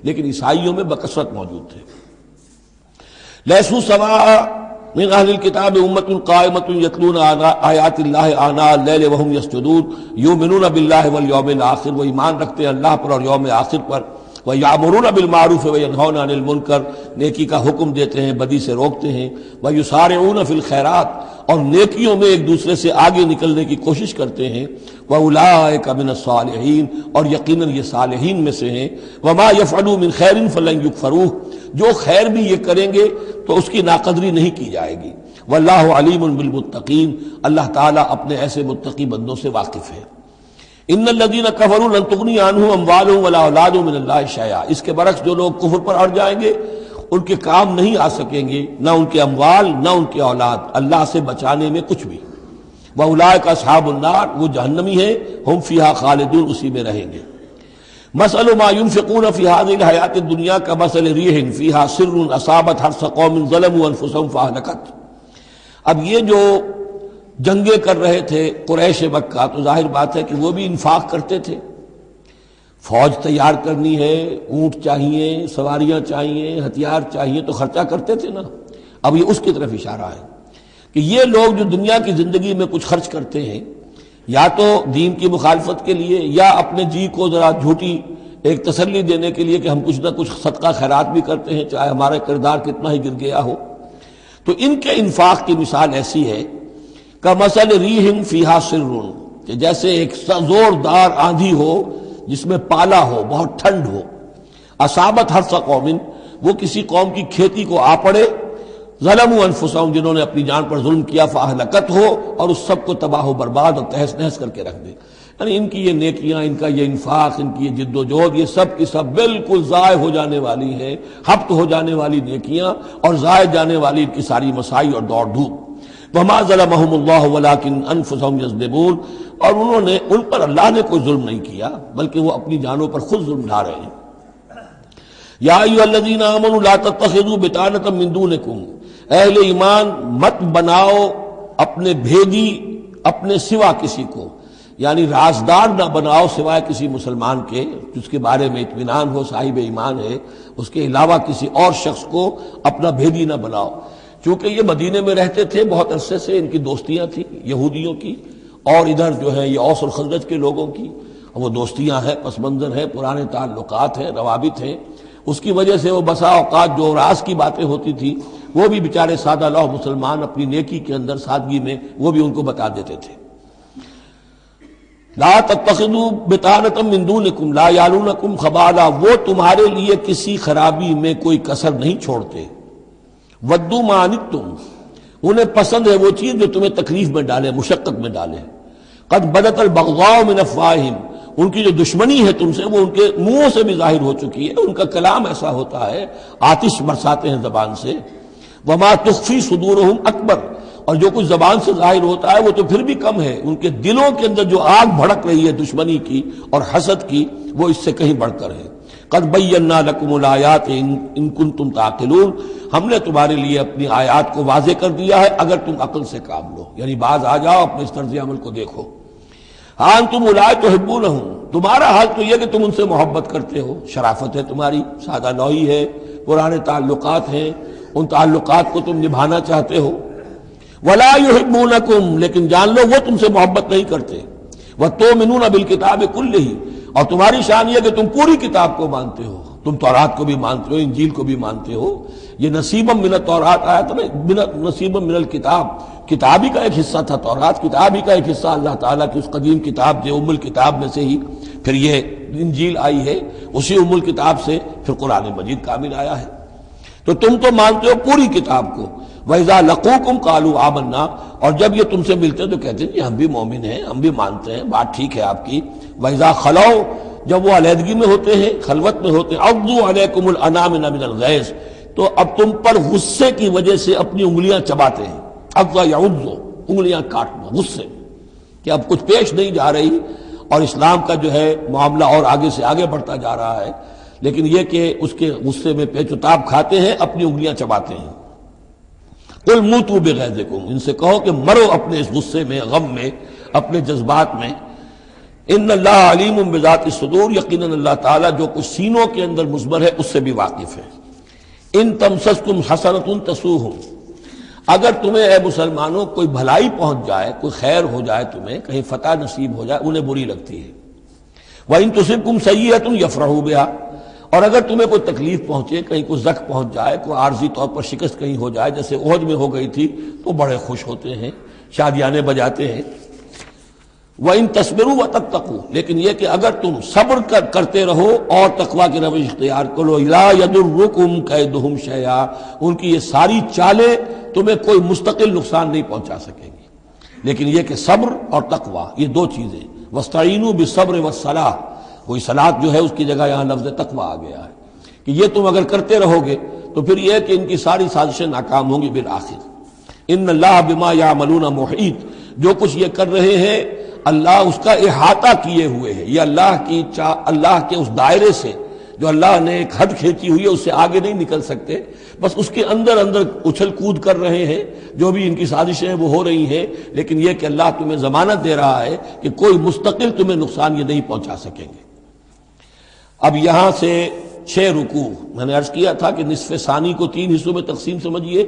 لیکن عیسائیوں میں بکثرت موجود تھے۔ لیسوا سواء من اہل الکتاب امۃ قائمۃ یتلون آیات اللہ آناء اللیل وہم یسجدون یؤمنون باللہ والیوم الآخر، وہ ایمان رکھتے ہیں اللہ پر اور یوم آخر پر، وَيَأْمُرُونَ بِالْمَعْرُوفِ وَيَنْهَوْنَ عَنِ الْمُنْكَرِ، نیکی کا حکم دیتے ہیں بدی سے روکتے ہیں، وَيُسَارِعُونَ فِي الْخَيْرَاتِ، اور نیکیوں میں ایک دوسرے سے آگے نکلنے کی کوشش کرتے ہیں، وَأُولَٰئِكَ مِنَ الصَّالِحِينَ، اور یقیناً یہ صالحین میں سے ہیں، وَمَا يَفْعَلُوا مِنْ خَيْرٍ فَلَنْ يُكْفَرُوهُ، جو خیر بھی یہ کریں گے تو اس کی ناقدری نہیں کی جائے گی۔ وَاللَّهُ عَلِيمٌ بِالْمُتَّقِينَ، اللہ تعالیٰ اپنے ایسے متقی بندوں سے واقف ہے۔ ان الذین کفروا لن تغنی عنہم اموالہم ولا اولادہم من اللہ شیئا، اس کے برعکس جو لوگ کفر پر اڑ جائیں گے ان کے کام نہیں آ سکیں گے، نہ ان کے اموال نہ ان کے اولاد، اللہ سے بچانے میں کچھ بھی۔ وَأُولَٰئِكَ أَصْحَابُ النَّارِ، وہ جہنمی ہیں، ہم فیہا خالدون، اسی میں رہیں گے۔ مثل ما ينفقون في هذه الحیات الدنیا كمثل ريح فيها سر اصابت حرث قوم ظلموا انفسهم فاهلكت۔ اب یہ جو جنگیں کر رہے تھے قریش مکہ، تو ظاہر بات ہے کہ وہ بھی انفاق کرتے تھے، فوج تیار کرنی ہے، اونٹ چاہیے، سواریاں چاہیے، ہتھیار چاہیے، تو خرچہ کرتے تھے نا۔ اب یہ اس کی طرف اشارہ ہے کہ یہ لوگ جو دنیا کی زندگی میں کچھ خرچ کرتے ہیں، یا تو دین کی مخالفت کے لیے، یا اپنے جی کو ذرا جھوٹی ایک تسلی دینے کے لیے کہ ہم کچھ نہ کچھ صدقہ خیرات بھی کرتے ہیں، چاہے ہمارا کردار کتنا ہی گر گیا ہو، تو ان کے انفاق کی مثال ایسی ہے کمثل ریح فیہا سر، کہ جیسے ایک زوردار آندھی ہو جس میں پالا ہو، بہت ٹھنڈ ہو، اصابت حرث قوم، وہ کسی قوم کی کھیتی کو آ پڑے، ظلموا انفسهم، جنہوں نے اپنی جان پر ظلم کیا، فاہلکت ہو، اور اس سب کو تباہ و برباد اور تہس نہس کر کے رکھ دے۔ یعنی ان کی یہ نیکیاں، ان کا یہ انفاق، ان کی یہ جد و جہد، یہ سب کی سب بالکل ضائع ہو جانے والی ہے، ہبط ہو جانے والی نیکیاں، اور ضائع جانے والی ان کی ساری مساعی اور دوڑ دھوپ۔ وما ظلمهم اللہ ولکن انفسهم یظلمون، اور انہوں نے، ان پر اللہ نے کوئی ظلم نہیں کیا، بلکہ وہ اپنی جانوں پر خود ظلم ڈھا رہے ہیں۔ یا ایھا الذین آمنوا لا تتخذوا بطانة من دونکم، اہل ایمان مت بناؤ اپنے بھیدی اپنے سوا کسی کو، یعنی رازدار نہ بناؤ سوائے کسی مسلمان کے جس کے بارے میں اطمینان ہو، صاحب ایمان ہے، اس کے علاوہ کسی اور شخص کو اپنا بھیدی نہ بناؤ۔ چونکہ یہ مدینے میں رہتے تھے بہت عرصے سے، ان کی دوستیاں تھیں یہودیوں کی، اور ادھر جو ہے یہ اوس اور خزرج کے لوگوں کی، وہ دوستیاں ہیں، پس منظر ہے، پرانے تعلقات ہیں، روابط ہیں، اس کی وجہ سے وہ بسا اوقات جو راز کی باتیں ہوتی تھی وہ بھی بیچارے سادہ لوح مسلمان اپنی نیکی کے اندر، سادگی میں، وہ بھی ان کو بتا دیتے تھے۔ لا تتخذوا بطانة من دونکم لا یعلونکم خبالا، وہ تمہارے لیے کسی خرابی میں کوئی کسر نہیں چھوڑتے۔ ودوا ما عنتم، انہیں پسند ہے وہ چیز جو تمہیں تکلیف میں ڈالے، مشقت میں ڈالے۔ قد بدت البغضاء من افواہہم، ان کی جو دشمنی ہے تم سے وہ ان کے منہوں سے بھی ظاہر ہو چکی ہے، ان کا کلام ایسا ہوتا ہے، آتش برساتے ہیں زبان سے۔ وما تخفی صدورہم اکبر، اور جو کچھ زبان سے ظاہر ہوتا ہے وہ تو پھر بھی کم ہے، ان کے دلوں کے اندر جو آگ بھڑک رہی ہے دشمنی کی اور حسد کی، وہ اس سے کہیں بڑھ کر ہے۔ قد بینا لکم الآیات ان کنتم تعقلون، ہم نے تمہارے لیے اپنی آیات کو واضح کر دیا ہے اگر تم عقل سے کام لو، یعنی باز آ جاؤ، اپنے اس طرز عمل کو دیکھو۔ ہاں انتم اولئک تحبونہم، تمہارا حال تو یہ کہ تم ان سے محبت کرتے ہو، شرافت ہے تمہاری، سادہ لوحی ہے، پرانے تعلقات ہیں، ان تعلقات کو تم نبھانا چاہتے ہو۔ ولا یحبونکم، لیکن جان لو وہ تم سے محبت نہیں کرتے۔ وتؤمنون بالکتاب کلہ، اور تمہاری شان یہ کہ تم پوری کتاب کو مانتے ہو، تم تورات کو بھی مانتے ہو، انجیل کو بھی مانتے ہو۔ یہ نصیبا من التوراۃ آیا تھا نا، نصیبا من الکتاب، کتاب ہی کا ایک حصہ تھا تورات، کتاب ہی کا ایک حصہ اللہ تعالیٰ کی اس قدیم کتاب جو ام الکتاب میں سے ہی پھر یہ انجیل آئی ہے، اسی ام الکتاب سے پھر قرآن مجید کامل آیا ہے۔ تو تم تو مانتے ہو پوری کتاب کو۔ وَإِذَا لَقُوكُمْ قَالُوا آمَنَّا، اور جب یہ تم سے ملتے تو کہتے ہیں ہم بھی مومن ہیں، ہم بھی مانتے ہیں، بات ٹھیک ہے آپ کی۔ وَإِذَا خَلَوْا، جب وہ علیحدگی میں ہوتے ہیں، خلوت میں ہوتے ہیں، عَضُّوا عَلَيْكُمُ الْأَنَامِلَ مِنَ الْغَيْظِ، تو اب تم پر غصے کی وجہ سے اپنی انگلیاں چباتے ہیں۔ عَضَّ يَعُضُّ، انگلیاں کاٹنا، غصے کہ اب کچھ پیش نہیں جا رہی، اور اسلام کا جو ہے معاملہ اور آگے سے آگے بڑھتا جا رہا ہے، لیکن یہ کہ اس کے غصے میں پیچ و تاب کھاتے ہیں، اپنی انگلیاں چباتے ہیں۔ قل موتوا بغیظکم، ان سے کہو کہ مرو اپنے اس غصے میں، غم میں، اپنے جذبات میں۔ ان اللہ علیم بذات الصدور، یقیناً اللہ تعالیٰ جو کچھ سینوں کے اندر مضمر ہے اس سے بھی واقف ہے۔ ان تمسسکم حسنۃ تسؤہم، اگر تمہیں اے مسلمانوں کوئی بھلائی پہنچ جائے، کوئی خیر ہو جائے، تمہیں کہیں فتح نصیب ہو جائے، انہیں بری لگتی ہے۔ وَإِن تُصِبْكُمْ سَیِّئَةٌ یفرحوا بِہَا، اور اگر تمہیں کوئی تکلیف پہنچے، کہیں کوئی زخم پہنچ جائے، کوئی عارضی طور پر شکست کہیں ہو جائے، جیسے احد میں ہو گئی تھی، تو بڑے خوش ہوتے ہیں، شادیانے بجاتے ہیں۔ وَإِن تَصْبِرُوا وَتَتَّقُوا، لیکن یہ کہ اگر تم صبر کرتے رہو اور تقویٰ کی روش اختیار کرو، لَا يَضُرُّكُمْ كَيْدُهُمْ شَيْئًا، ان کی یہ ساری چالیں تمہیں کوئی مستقل نقصان نہیں پہنچا سکیں گی۔ لیکن یہ کہ صبر اور تقویٰ، یہ دو چیزیں، وَاسْتَعِینُوا بِالصَّبْرِ وَالصَّلَاةِ، کوئی صلاۃ جو ہے اس کی جگہ یہاں لفظ تقویٰ آ گیا ہے کہ یہ تم اگر کرتے رہو گے تو پھر یہ کہ ان کی ساری سازشیں ناکام ہوں گی بالآخر۔ ان اللہ بما یعملون محیط، جو کچھ یہ کر رہے ہیں اللہ اس کا احاطہ کیے ہوئے ہے. یہ اللہ کے اس دائرے سے جو اللہ نے ایک حد کھینچی ہوئی ہے اس سے آگے نہیں نکل سکتے. بس اس کے اندر اندر اچھل کود کر رہے ہیں. جو بھی ان کی سازشیں ہیں وہ ہو رہی ہیں، لیکن یہ کہ اللہ تمہیں ضمانت دے رہا ہے کہ کوئی مستقل تمہیں نقصان یہ نہیں پہنچا سکیں گے. اب یہاں سے 6 رکوع میں نے عرض کیا تھا کہ نصف ثانی کو 3 حصوں میں تقسیم سمجھیے.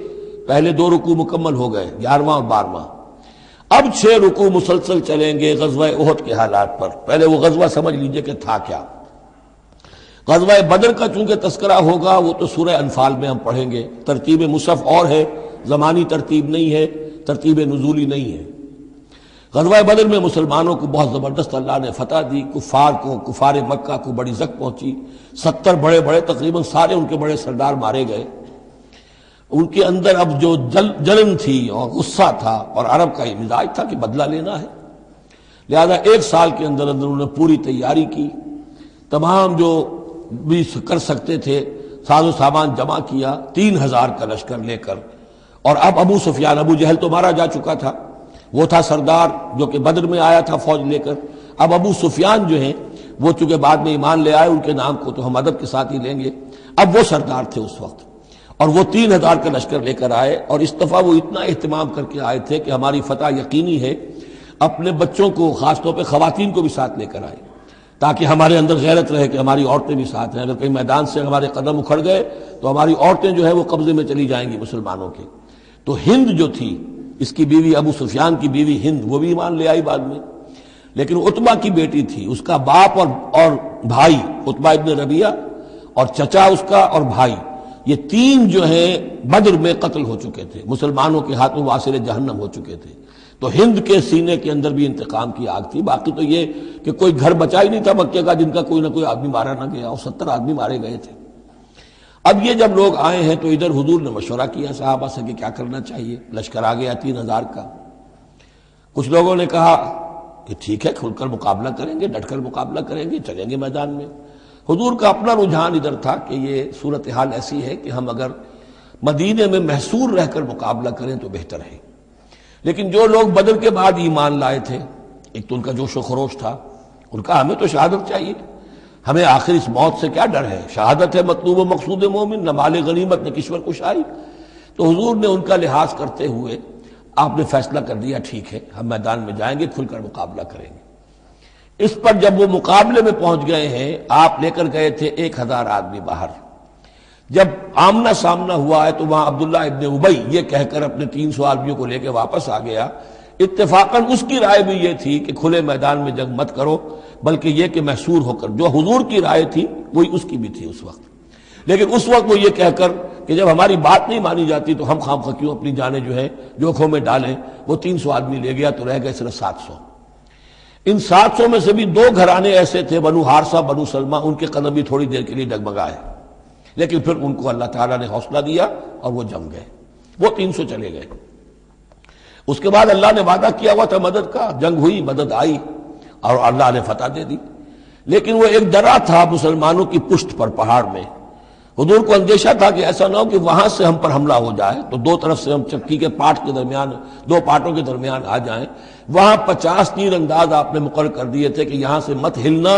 پہلے 2 رکوع مکمل ہو گئے، 11واں اور 12واں. اب 6 رکوع مسلسل چلیں گے غزوہ احد کے حالات پر. پہلے وہ غزوہ سمجھ لیجئے کہ تھا کیا. غزوہ بدر کا چونکہ تذکرہ ہوگا وہ تو سورہ انفال میں ہم پڑھیں گے. ترتیب مصحف اور ہے، زمانی ترتیب نہیں ہے، ترتیب نزولی نہیں ہے. غزوہ بدر میں مسلمانوں کو بہت زبردست اللہ نے فتح دی. کفار مکہ کو بڑی زک پہنچی. 70 بڑے بڑے تقریباً سارے ان کے بڑے سردار مارے گئے. ان کے اندر اب جو جلن تھی اور غصہ تھا، اور عرب کا یہ مزاج تھا کہ بدلہ لینا ہے، لہذا 1 سال کے اندر انہوں نے پوری تیاری کی. تمام جو بھی کر سکتے تھے ساز و سامان جمع کیا، 3000 کا لشکر لے کر. اور اب ابو سفیان، ابو جہل تو مارا جا چکا تھا، وہ تھا سردار جو کہ بدر میں آیا تھا فوج لے کر. اب ابو سفیان جو ہیں وہ چونکہ بعد میں ایمان لے آئے، ان کے نام کو تو ہم ادب کے ساتھ ہی لیں گے. اب وہ سردار تھے اس وقت، اور وہ 3000 کا لشکر لے کر آئے. اور اس دفعہ وہ اتنا اہتمام کر کے آئے تھے کہ ہماری فتح یقینی ہے. اپنے بچوں کو، خاص طور پہ خواتین کو بھی ساتھ لے کر آئے تاکہ ہمارے اندر غیرت رہے کہ ہماری عورتیں بھی ساتھ ہیں. اگر کہیں میدان سے ہمارے قدم اکھڑ گئے تو ہماری عورتیں جو ہے وہ قبضے میں چلی جائیں گی مسلمانوں کے. تو ہند جو تھی، اس کی بیوی، ابو سفیان کی بیوی ہند، وہ بھی ایمان لے آئی بعد میں. لیکن عتبہ کی بیٹی تھی، اس کا باپ اور بھائی عتبہ ابن ربیعہ، اور چچا اس کا اور بھائی، یہ 3 جو ہیں بدر میں قتل ہو چکے تھے، مسلمانوں کے ہاتھوں واصل جہنم ہو چکے تھے. تو ہند کے سینے کے اندر بھی انتقام کی آگ تھی. باقی تو یہ کہ کوئی گھر بچا ہی نہیں تھا مکے کا جن کا کوئی نہ کوئی آدمی مارا نہ گیا، اور 70 آدمی مارے گئے تھے. اب یہ جب لوگ آئے ہیں تو ادھر حضور نے مشورہ کیا صحابہ سے کہ کیا کرنا چاہیے. لشکر آ گیا 3000 کا. کچھ لوگوں نے کہا کہ ٹھیک ہے، کھل کر مقابلہ کریں گے، ڈٹ کر مقابلہ کریں گے، چلیں گے میدان میں. حضور کا اپنا رجحان ادھر تھا کہ یہ صورتحال ایسی ہے کہ ہم اگر مدینے میں محصور رہ کر مقابلہ کریں تو بہتر ہے. لیکن جو لوگ بدر کے بعد ایمان لائے تھے، ایک تو ان کا جوش و خروش تھا، ان کا ہمیں تو شہادت چاہیے، ہمیں آخر اس موت سے کیا ڈر ہے، شہادت ہے مطلوب و مقصود مومن، نہ مال غنیمت نہ کشور کشائی. تو حضور نے ان کا لحاظ کرتے ہوئے آپ نے فیصلہ کر دیا ٹھیک ہے ہم میدان میں جائیں گے، کھل کر مقابلہ کریں گے. اس پر جب وہ مقابلے میں پہنچ گئے ہیں، آپ لے کر گئے تھے 1000 آدمی باہر. جب آمنا سامنا ہوا ہے تو وہاں عبداللہ ابن ابی یہ کہہ کر اپنے 300 آدمیوں کو لے کے واپس آ گیا. اتفاقاً اس کی رائے بھی یہ تھی کہ کھلے میدان میں جنگ مت کرو، بلکہ یہ کہ محصور ہو کر، جو حضور کی رائے تھی وہی اس کی بھی تھی اس وقت. لیکن اس وقت وہ یہ کہہ کر کہ جب ہماری بات نہیں مانی جاتی تو ہم خواہ کیوں اپنی جانیں جو ہے جوکھوں میں ڈالیں. وہ 300 آدمی لے گیا تو رہ گئے صرف 700. ان 700 میں سے بھی 2 گھرانے ایسے تھے، بنو حارثہ بنو سلمہ، ان کے قدم بھی تھوڑی دیر کے لیے ڈگمگائے، لیکن پھر ان کو اللہ تعالیٰ نے حوصلہ دیا اور وہ جم گئے. وہ 300 چلے گئے. اس کے بعد اللہ نے وعدہ کیا ہوا تھا مدد کا، جنگ ہوئی، مدد آئی اور اللہ نے فتح دے دی. لیکن وہ ایک درہ تھا مسلمانوں کی پشت پر پہاڑ میں. حضور کو اندیشہ تھا کہ ایسا نہ ہو کہ وہاں سے ہم پر حملہ ہو جائے تو 2 طرف سے ہم چکی کے پاٹ کے درمیان، 2 پاٹوں کے درمیان آ جائیں. وہاں 50 تیر انداز آپ نے مقرر کر دیے تھے کہ یہاں سے مت ہلنا،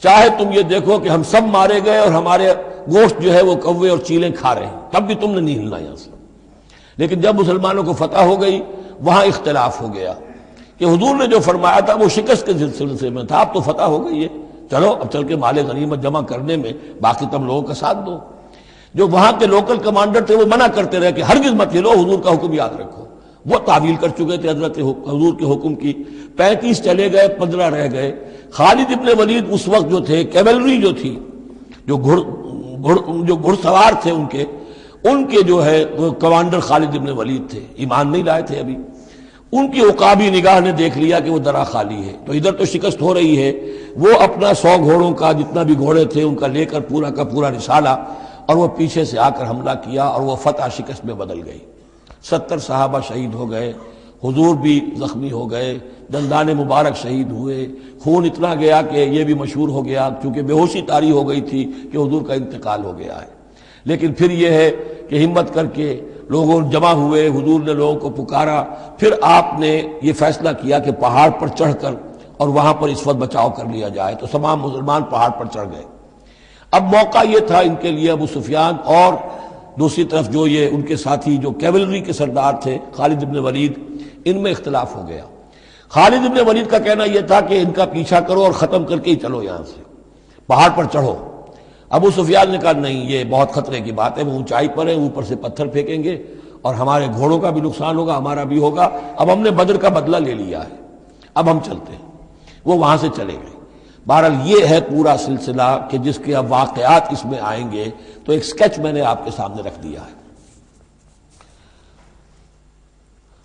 چاہے تم یہ دیکھو کہ ہم سب مارے گئے اور ہمارے گوشت جو ہے وہ کوے اور چیلیں کھا رہے ہیں، تب بھی تم نے نہیں ہلنا یہاں سے. لیکن جب مسلمانوں کو فتح ہو گئی وہاں اختلاف ہو گیا کہ حضور نے جو فرمایا تھا وہ شکست کے سلسلے میں تھا. اب تو فتح ہو گئی ہے، چلو اب چل کے مال غنیمت جمع کرنے میں باقی تم لوگوں کا ساتھ دو. جو وہاں کے لوکل کمانڈر تھے وہ منع کرتے رہے کہ ہرگز مت ہلو، حضور کا حکم یاد رکھو. وہ تعویل کر چکے تھے حضرت حضور کے حکم کی. 35 چلے گئے، 15 رہ گئے. خالد ابن ولید اس وقت جو تھے، کیولری جو تھی، جو گھڑ سوار تھے ان کے جو ہے وہ کمانڈر خالد ابن ولید تھے، ایمان نہیں لائے تھے ابھی. ان کی عقابی نگاہ نے دیکھ لیا کہ وہ درہ خالی ہے، تو ادھر تو شکست ہو رہی ہے. وہ اپنا 100 گھوڑوں کا جتنا بھی گھوڑے تھے ان کا لے کر پورا کا پورا رسالہ، اور وہ پیچھے سے آ کر حملہ کیا اور وہ فتح شکست میں بدل گئی. 70 صحابہ شہید ہو گئے، حضور بھی زخمی ہو گئے، دندان مبارک شہید ہوئے. خون اتنا گیا کہ یہ بھی مشہور ہو گیا کیونکہ بے ہوشی طاری ہو گئی تھی کہ حضور کا انتقال ہو گیا ہے. لیکن پھر یہ ہے کہ ہمت کر کے لوگوں جمع ہوئے، حضور نے لوگوں کو پکارا، پھر آپ نے یہ فیصلہ کیا کہ پہاڑ پر چڑھ کر اور وہاں پر اس وقت بچاؤ کر لیا جائے، تو تمام مسلمان پہاڑ پر چڑھ گئے۔ اب موقع یہ تھا ان کے لیے، ابو سفیان اور دوسری طرف جو یہ ان کے ساتھی جو کیولری کے سردار تھے خالد بن ولید، ان میں اختلاف ہو گیا۔ خالد بن ولید کا کہنا یہ تھا کہ ان کا پیچھا کرو اور ختم کر کے ہی چلو، یہاں سے پہاڑ پر چڑھو۔ ابو سفیان نے کہا نہیں، یہ بہت خطرے کی بات ہے، وہ اونچائی پر ہے، اوپر سے پتھر پھینکیں گے اور ہمارے گھوڑوں کا بھی نقصان ہوگا، ہمارا بھی ہوگا، اب ہم نے بدر کا بدلہ لے لیا ہے، اب ہم چلتے ہیں۔ وہ وہاں سے چلے گئے۔ بہرحال یہ ہے پورا سلسلہ کہ جس کے اب واقعات اس میں آئیں گے، تو ایک سکیچ میں نے آپ کے سامنے رکھ دیا ہے۔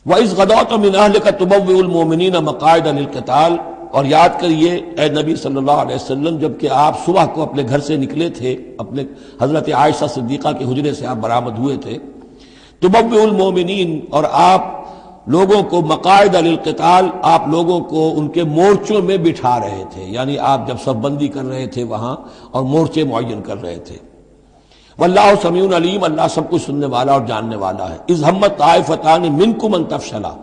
وَإِذْ غَدَوْتَ مِنْ أَهْلِكَ تُبَوِّئُ الْمُؤْمِنِينَ مَقَاعِدَ لِلْقِتَالِ، اور یاد کریے اے نبی صلی اللہ علیہ وسلم، جب کہ آپ صبح کو اپنے گھر سے نکلے تھے، اپنے حضرت عائشہ صدیقہ کے حجرے سے آپ برآمد ہوئے تھے، تُبَوِّئُ الْمُؤْمِنِينَ، اور آپ لوگوں کو مقاعد للقتال، آپ لوگوں کو ان کے مورچوں میں بٹھا رہے تھے، یعنی آپ جب صف بندی کر رہے تھے وہاں اور مورچے معین کر رہے تھے۔ واللہ سمیع علیم، اللہ سب کچھ سننے والا اور جاننے والا ہے۔ اذ ہمت طائفتان منکم ان تفشلا،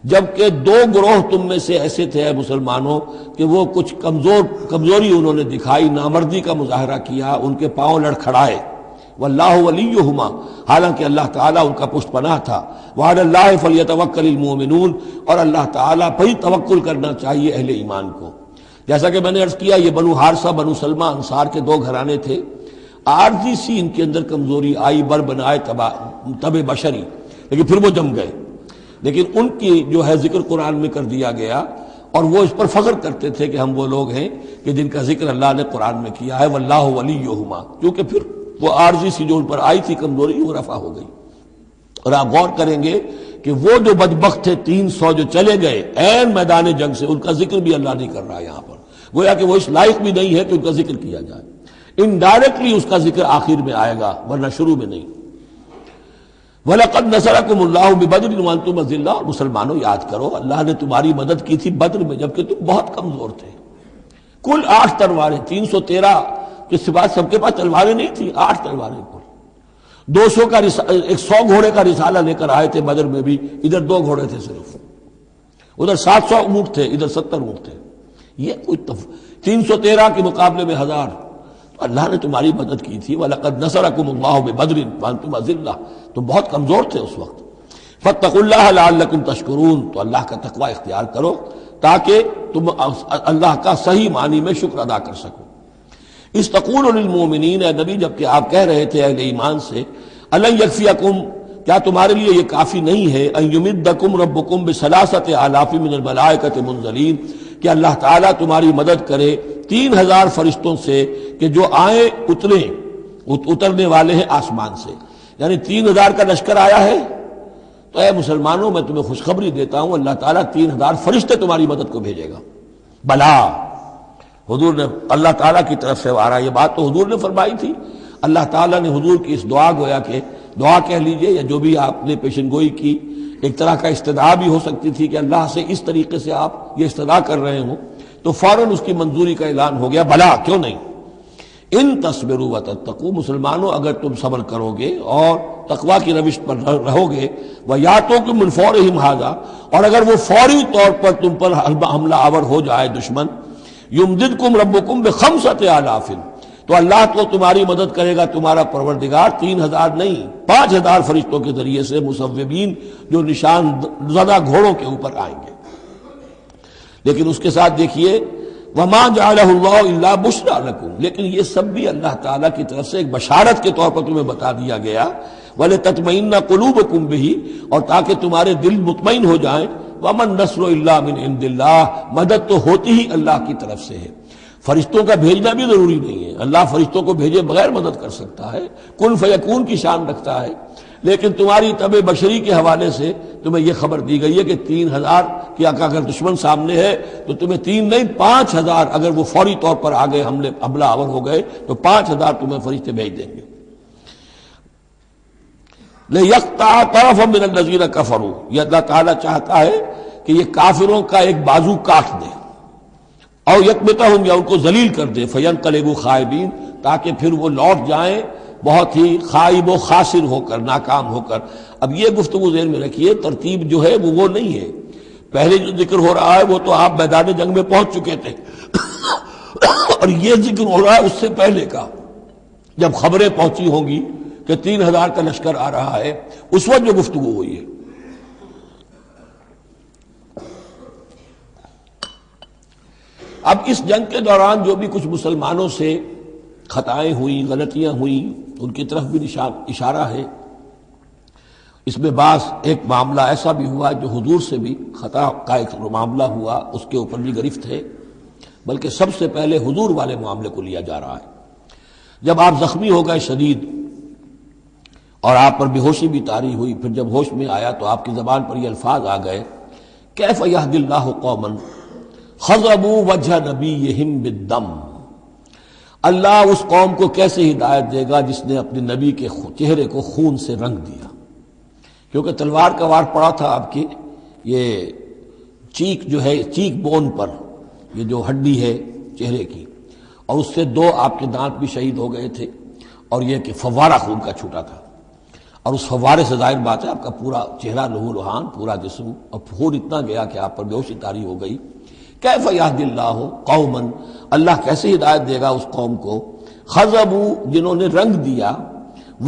جبکہ دو گروہ تم میں سے ایسے تھے اے مسلمانوں کہ وہ کچھ کمزوری انہوں نے دکھائی، نامردی کا مظاہرہ کیا، ان کے پاؤں لڑکھڑائے۔ واللہ ولیہما، حالانکہ اللہ تعالیٰ ان کا پشت پناہ تھا۔ وعلی اللہ فلیتوکل المؤمنون، اور اللہ تعالیٰ پر ہی توکل کرنا چاہیے اہل ایمان کو۔ جیسا کہ میں نے عرض کیا، یہ بنو حارثہ بنو سلمہ انصار کے دو گھرانے تھے، عارضی سی ان کے اندر کمزوری آئی، بر بنائے تب بشری، لیکن پھر وہ جم گئے۔ لیکن ان کی جو ہے ذکر قرآن میں کر دیا گیا، اور وہ اس پر فخر کرتے تھے کہ ہم وہ لوگ ہیں کہ جن کا ذکر اللہ نے قرآن میں کیا ہے، واللہ ولیہما، کیونکہ پھر وہ عارضی سی جو ان پر آئی تھی کمزوری، وہ رفع ہو گئی۔ اور آپ غور کریں گے کہ وہ جو بدبخت تھے 300 جو چلے گئے عین میدان جنگ سے، ان کا ذکر بھی اللہ نہیں کر رہا یہاں پر، گویا کہ وہ اس لائق بھی نہیں ہے کہ ان کا ذکر کیا جائے۔ انڈائریکٹلی اس کا ذکر آخر میں آئے گا، ورنہ شروع میں نہیں۔ وَلَقَدْ نَصَرَكُمُ اللَّهُ بِبَدْرٍ وَأَنْتُمْ أَذِلَّةٌ، اور مسلمانوں یاد کرو اللہ نے تمہاری مدد کی تھی بدر میں جبکہ تم بہت کمزور تھے۔ کل 8 تلواریں، 313 کے سوا سب کے پاس تلواریں نہیں تھیں، 8 تلواریں کل۔ 100 گھوڑے کا رسالہ لے کر آئے تھے بدر میں بھی، ادھر 2 گھوڑے تھے صرف، ادھر 700 اونٹ تھے، ادھر 70 اونٹ تھے۔ یہ کوئی 313 کے مقابلے میں 1000، اللہ نے تمہاری مدد کی تھی۔ وَلَقَدْ نَصَرَكُمُ اللَّهُ بِبَدْرٍ وَأَنْتُمْ أَذِلَّةٌ، تم بہت کمزور تھے اس وقت۔ فَاتَّقُوا اللَّهَ لَعَلَّكُمْ تَشْكُرُونَ، تو اللہ کا تقوی اختیار کرو تاکہ تم اللہ کا صحیح معنی میں شکر ادا کر سکو۔ اِذْ تَقُولُ لِلْمُؤْمِنِينَ، اے نبی جبکہ آپ کہہ رہے تھے اہل ایمان سے، أَلَنْ يَكْفِيَكُمْ، کیا تمہارے لیے یہ کافی نہیں ہے، أَنْ يُمِدَّكُمْ رَبُّكُمْ بِثَلَاثَةِ آلَافٍ مِنَ الْمَلَائِكَةِ مُنزَلِينَ، کہ اللہ تعالیٰ تمہاری مدد کرے 3000 فرشتوں سے کہ جو آئیں اترنے والے ہیں آسمان سے، یعنی 3000 کا لشکر آیا ہے۔ تو اے مسلمانوں میں تمہیں خوشخبری دیتا ہوں، اللہ تعالیٰ 3000 فرشتے تمہاری مدد کو بھیجے گا۔ بلا، حضور نے اللہ تعالیٰ کی طرف سے آ رہا، یہ بات تو حضور نے فرمائی تھی۔ اللہ تعالیٰ نے حضور کی اس دعا، گویا کہ دعا کہہ لیجئے یا جو بھی آپ نے پیشن گوئی کی، ایک طرح کا استدعا بھی ہو سکتی تھی کہ اللہ سے اس طریقے سے آپ یہ استدعا کر رہے ہوں، تو فوراً اس کی منظوری کا اعلان ہو گیا، بلا کیوں نہیں۔ ان تصبروا وتتقوا، مسلمانوں اگر تم صبر کرو گے اور تقوی کی روش پر رہو گے، وَيَأْتُوكُم مِّن فَوْرِهِمْ هَٰذَا، اور اگر وہ فوری طور پر تم پر حملہ آور ہو جائے دشمن، يُمْدِدْكُمْ رَبُّكُمْ بِخَمْسَةِ آلَافٍ، تو اللہ تو تمہاری مدد کرے گا تمہارا پروردگار 3000 نہیں 5000 فرشتوں کے ذریعے سے، مصوبین جو نشان زدہ گھوڑوں کے اوپر آئیں گے۔ لیکن اس کے ساتھ دیکھیے وَمَا جَعَلَهُ اللَّهُ إِلَّا بُشْرَىٰ لَكُمْ، لیکن یہ سب بھی اللہ تعالیٰ کی طرف سے ایک بشارت کے طور پر تمہیں بتا دیا گیا، وَلِتَطْمَئِنَّ قُلُوبُكُمْ بِهِ، اور تاکہ تمہارے دل مطمئن ہو جائیں۔ وَمَا النَّصْرُ إِلَّا مِنْ عِنْدِ اللَّهِ، مدد تو ہوتی ہی اللہ کی طرف سے ہے، فرشتوں کا بھیجنا بھی ضروری نہیں ہے، اللہ فرشتوں کو بھیجے بغیر مدد کر سکتا ہے، کن فیکون کی شان رکھتا ہے۔ لیکن تمہاری طبع بشری کے حوالے سے تمہیں یہ خبر دی گئی ہے کہ 3000 کی اگر دشمن سامنے ہے تو تمہیں 3 نہیں 5000، اگر وہ فوری طور پر آگے حملہ آور ہو گئے تو 5000 تمہیں فرشتے بھیج دیں گے۔ لِيَقْطَعَ طَرَفًا مِّنَ الَّذِينَ كَفَرُوا، یہ اللہ تعالیٰ چاہتا ہے کہ یہ کافروں کا ایک بازو کاٹ دے، اور یکبتہم، یا ان کو ذلیل کر دے، فینقلبوا خائبین، تاکہ پھر وہ لوٹ جائیں بہت ہی خائب و خاسر ہو کر، ناکام ہو کر۔ اب یہ گفتگو ذہن میں رکھیے، ترتیب جو ہے وہ نہیں ہے۔ پہلے جو ذکر ہو رہا ہے وہ تو آپ میدان جنگ میں پہنچ چکے تھے اور یہ ذکر ہو رہا ہے اس سے پہلے کا، جب خبریں پہنچی ہوں گی کہ 3000 کا لشکر آ رہا ہے، اس وقت جو گفتگو ہوئی ہے۔ اب اس جنگ کے دوران جو بھی کچھ مسلمانوں سے خطائیں ہوئیں، غلطیاں ہوئیں، ان کی طرف بھی اشارہ ہے۔ اس میں بعض ایک معاملہ ایسا بھی ہوا جو حضور سے بھی خطا کا ایک معاملہ ہوا، اس کے اوپر بھی گرفت ہے، بلکہ سب سے پہلے حضور والے معاملے کو لیا جا رہا ہے۔ جب آپ زخمی ہو گئے شدید اور آپ پر بے ہوشی بھی طاری ہوئی، پھر جب ہوش میں آیا تو آپ کی زبان پر یہ الفاظ آ گئے، کیف یہدی اللہ قوما خضبوا وجہ نبیہم بالدم، اللہ اس قوم کو کیسے ہدایت دے گا جس نے اپنے نبی کے چہرے کو خون سے رنگ دیا، کیونکہ تلوار کا وار پڑا تھا آپ کی یہ چیک جو ہے، چیک بون پر، یہ جو ہڈی ہے چہرے کی، اور اس سے 2 آپ کے دانت بھی شہید ہو گئے تھے، اور یہ کہ فوارہ خون کا چھوٹا تھا، اور اس فوارے سے ظاہر بات ہے آپ کا پورا چہرہ لہو لہان، پورا جسم، اور خون اتنا گیا کہ آپ پر بے ہوشی طاری ہو گئی۔ کیف یہدی اللہ قوما، اللہ کیسے ہدایت دے گا اس قوم کو، خضبوا جنہوں نے رنگ دیا،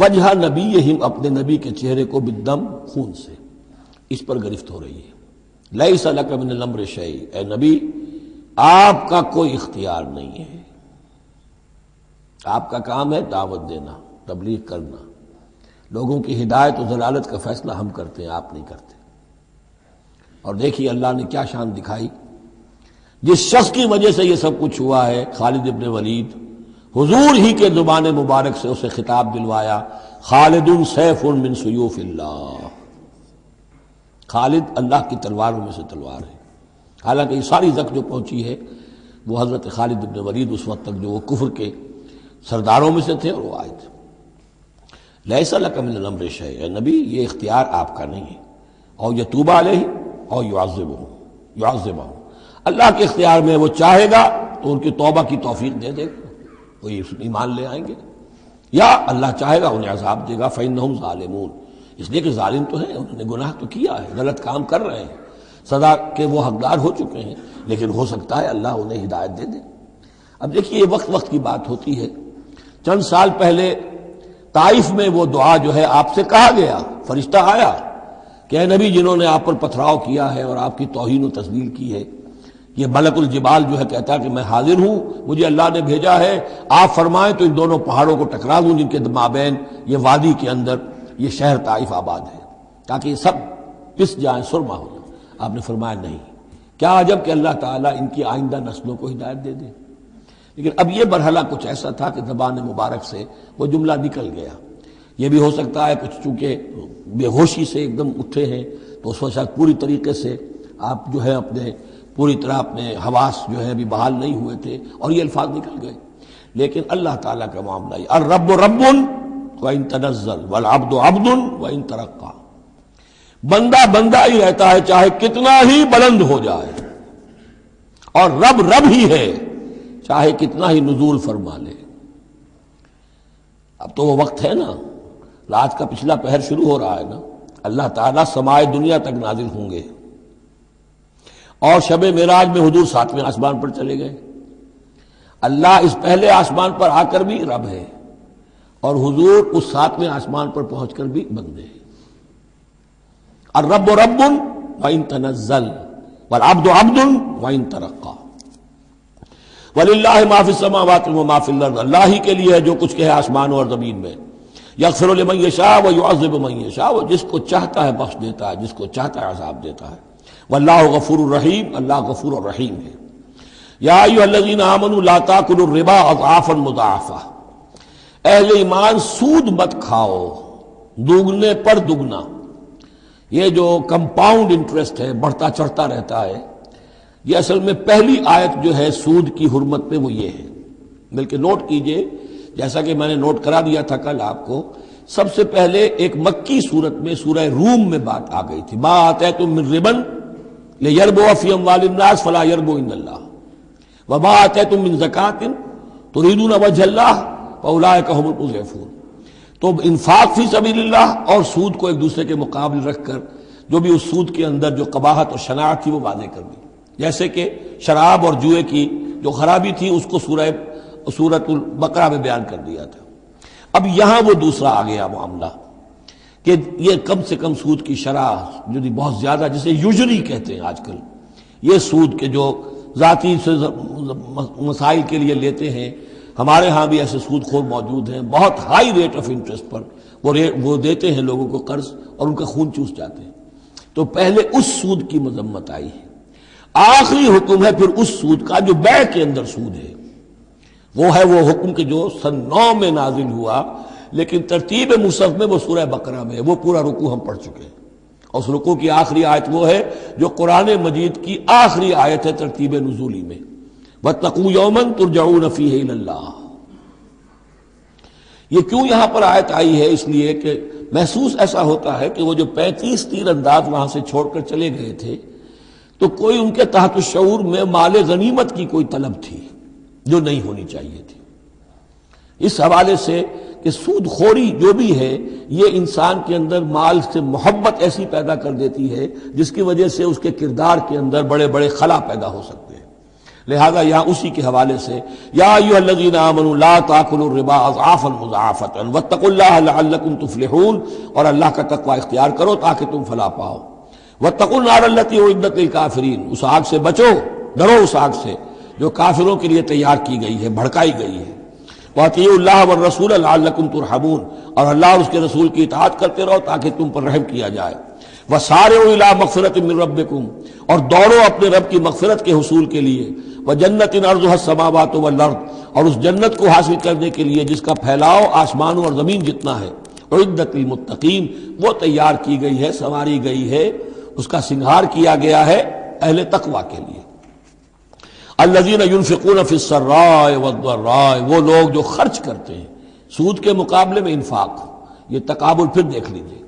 وجہ نبیہم اپنے نبی کے چہرے کو، بالدم خون سے۔ اس پر گرفت ہو رہی ہے۔ لیس لک من الامر شیء، اے نبی آپ کا کوئی اختیار نہیں ہے، آپ کا کام ہے دعوت دینا، تبلیغ کرنا، لوگوں کی ہدایت و ضلالت کا فیصلہ ہم کرتے ہیں، آپ نہیں کرتے۔ اور دیکھیے اللہ نے کیا شان دکھائی، جس شخص کی وجہ سے یہ سب کچھ ہوا ہے، خالد ابن ولید، حضور ہی کے زبان مبارک سے اسے خطاب دلوایا، خالد سیف من سیوف اللہ، خالد اللہ کی تلواروں میں سے تلوار ہے۔ حالانکہ یہ ساری زخم جو پہنچی ہے وہ حضرت خالد ابن ولید اس وقت تک جو وہ کفر کے سرداروں میں سے تھے اور وہ آئے تھے۔ لیس لک من الامر شیء، اے نبی یہ اختیار آپ کا نہیں ہے، اور یتوب علیہ اور یعذبہم، اللہ کے اختیار میں، وہ چاہے گا تو ان کی توبہ کی توفیق دے دے گا، وہ ایمان لے آئیں گے، یا اللہ چاہے گا انہیں عذاب دے گا، فإنہم ظالمون، اس لیے کہ ظالم تو ہیں، انہوں نے گناہ تو کیا ہے، غلط کام کر رہے ہیں، سزا کے وہ حقدار ہو چکے ہیں، لیکن ہو سکتا ہے اللہ انہیں ہدایت دے دے۔ اب دیکھیے یہ وقت کی بات ہوتی ہے۔ چند سال پہلے طائف میں وہ دعا جو ہے آپ سے کہا گیا، فرشتہ آیا کہ اے نبی جنہوں نے آپ پر پتھراؤ کیا ہے اور آپ کی توہین و تذلیل کی ہے، یہ ملک الجبال جو ہے کہتا ہے کہ میں حاضر ہوں، مجھے اللہ نے بھیجا ہے، آپ فرمائیں تو ان دونوں پہاڑوں کو ٹکرا دوں جن کے مابین یہ وادی کے اندر یہ شہر طائف آباد ہے، تاکہ یہ سب پس جائیں، سرما ہو جائیں۔ آپ نے فرمایا نہیں، کیا عجب کہ اللہ تعالیٰ ان کی آئندہ نسلوں کو ہدایت دے دے۔ لیکن اب یہ مرحلہ کچھ ایسا تھا کہ زبان مبارک سے وہ جملہ نکل گیا۔ یہ بھی ہو سکتا ہے کچھ چونکہ بے ہوشی سے ایک دم اٹھے ہیں تو اس وقت شاید پوری طریقے سے آپ جو ہے اپنے پوری طرح اپنے حواس جو ہے ابھی بحال نہیں ہوئے تھے اور یہ الفاظ نکل گئے۔ لیکن اللہ تعالیٰ کا معاملہ ہے، الرب رب وإن تنزل والعبد عبد وإن ترقى، بندہ بندہ ہی رہتا ہے چاہے کتنا ہی بلند ہو جائے، اور رب رب ہی ہے چاہے کتنا ہی نزول فرما لے۔ اب تو وہ وقت ہے نا، رات کا پچھلا پہر شروع ہو رہا ہے نا، اللہ تعالیٰ سمائے دنیا تک نازل ہوں گے، اور شب معراج میں حضور 7ویں آسمان پر چلے گئے۔ اللہ اس پہلے آسمان پر آ کر بھی رب ہے، اور حضور اس 7ویں آسمان پر پہنچ کر بھی بندے ہیں۔ الرب رب وإن تنزل والعبد عبد وإن ترقى وللہ ما فی السماوات وما فی الارض، اللہ ہی کے لیے ہے جو کچھ کہ ہے آسمانوں اور زمین میں، یغفر لمن یشاء ویعذب من یشاء، وہ جس کو چاہتا ہے بخش دیتا ہے، جس کو چاہتا ہے عذاب دیتا ہے، واللہ غفور الرحیم، اللہ غفور الرحیم ہے۔ یا ایھا الذین آمنوا لا تاکلوا الربا اضعافا مضاعفہ، اہل ایمان سود مت کھاؤ دوگنے پر دگنا۔ یہ جو کمپاؤنڈ انٹرسٹ ہے، بڑھتا چڑھتا رہتا ہے، یہ اصل میں پہلی آیت جو ہے سود کی حرمت میں وہ یہ ہے۔ بلکہ نوٹ کیجئے، جیسا کہ میں نے نوٹ کرا دیا تھا کل آپ کو، سب سے پہلے ایک مکی صورت میں سورہ روم میں بات آ گئی تھی، ما آتیتم من ربا لیربو فی اموال الناس فلا یربو عند اللہ وما آتیتم من زکاۃ تریدون وجہ اللہ فاولئک هم المضعفون۔ تو انفاق فی سبیل اللہ اور سود کو ایک دوسرے کے مقابل رکھ کر جو بھی اس سود کے اندر جو قباحت اور شناعت تھی وہ واضح کر دی، جیسے کہ شراب اور جوئے کی جو خرابی تھی اس کو سورۃ البقرہ میں بیان کر دیا تھا۔ اب یہاں وہ دوسرا آ گیا معاملہ کہ یہ کم سے کم سود کی شرح جو بہت زیادہ، جسے یوجری کہتے ہیں آج کل، یہ سود کے جو ذاتی مسائل کے لیے لیتے ہیں، ہمارے ہاں بھی ایسے سود خور موجود ہیں، بہت ہائی ریٹ آف انٹرسٹ پر وہ دیتے ہیں لوگوں کو قرض اور ان کا خون چوس جاتے ہیں۔ تو پہلے اس سود کی مذمت آئی ہے، آخری حکم ہے پھر اس سود کا جو بیع کے اندر سود ہے، وہ ہے وہ حکم کہ جو سن 9 میں نازل ہوا، لیکن ترتیب مصحف میں وہ سورہ بقرہ میں ہے، وہ پورا رکوع ہم پڑھ چکے ہیں، اور اس رکوع کی آخری آیت وہ ہے جو قرآن مجید کی آخری آیت ہے ترتیب نزولی میں، وَاتَّقُوا يَوْمًا تُرْجَعُونَ فِيهِ إِلَى اللَّهِ۔ یہ کیوں یہاں پر آیت آئی ہے؟ اس لیے کہ محسوس ایسا ہوتا ہے کہ وہ جو 35 تیر انداز وہاں سے چھوڑ کر چلے گئے تھے تو کوئی ان کے تحت الشعور میں مال غنیمت کی کوئی طلب تھی جو نہیں ہونی چاہیے تھی۔ اس حوالے سے کہ سود خوری جو بھی ہے یہ انسان کے اندر مال سے محبت ایسی پیدا کر دیتی ہے جس کی وجہ سے اس کے کردار کے اندر بڑے بڑے خلا پیدا ہو سکتے ہیں۔ لہذا یہاں اسی کے حوالے سے یا ایھا الذین آمنوا لا تاکلوا الربا اضعافا مضاعفۃ واتقوا اللہ لعلکم تفلحون، اور اللہ کا تقوی اختیار کرو تاکہ تم فلاح پاؤ۔ واتقوا النار التی اعدت للکافرین، اس آگ سے بچو، ڈرو اس آگ سے جو کافروں کے لیے تیار کی گئی ہے، بھڑکائی گئی ہے۔ وَأَطِیعُوا اللَّهَ وَالرَّسُولَ لَعَلَّکُمْ تُرْحَمُونَ، اور اللہ اور اس کے رسول کی اطاعت کرتے رہو تاکہ تم پر رحم کیا جائے۔ وَسَارِعُوا إِلَىٰ مَغْفِرَةٍ مِّن رَّبِّكُمْ، اور دوڑو اپنے رب کی مغفرت کے حصول کے لیے۔ وَجَنَّةٍ عَرْضُهَا السَّمَاوَاتُ وَالْأَرْضُ، اور اس جنت کو حاصل کرنے کے لیے جس کا پھیلاؤ آسمانوں اور زمین جتنا ہے۔ اعدت للمتقین، وہ تیار کی گئی ہے، سنواری گئی ہے، اس کا سنگھار کیا گیا ہے اہل تقوی کے لیے۔ الذین ينفقون فی السراء والضراء، وہ لوگ جو خرچ کرتے ہیں سود کے مقابلے میں انفاق، یہ تقابل پھر دیکھ لیجئے،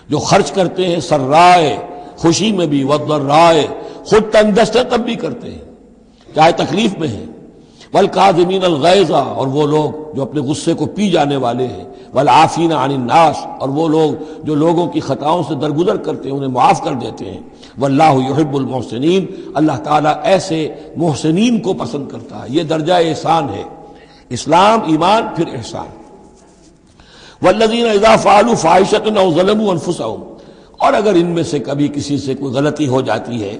جو خرچ کرتے ہیں سرائے خوشی میں بھی، والضراء خود تنگ دست ہے تب بھی کرتے ہیں چاہے تکلیف میں ہیں، والکاظمین الغیظ، اور وہ لوگ جو اپنے غصے کو پی جانے والے ہیں، والعافین عن الناس، اور وہ لوگ جو لوگوں کی خطاؤں سے درگزر کرتے ہیں انہیں معاف کر دیتے ہیں۔ واللہ یحب المحسنین، اللہ تعالیٰ ایسے محسنین کو پسند کرتا ہے، یہ درجہ احسان ہے، اسلام، ایمان، پھر احسان۔ والذین اذا فعلوا فاحشۃ او ظلموا انفسهم، اور اگر ان میں سے کبھی کسی سے کوئی غلطی ہو جاتی ہے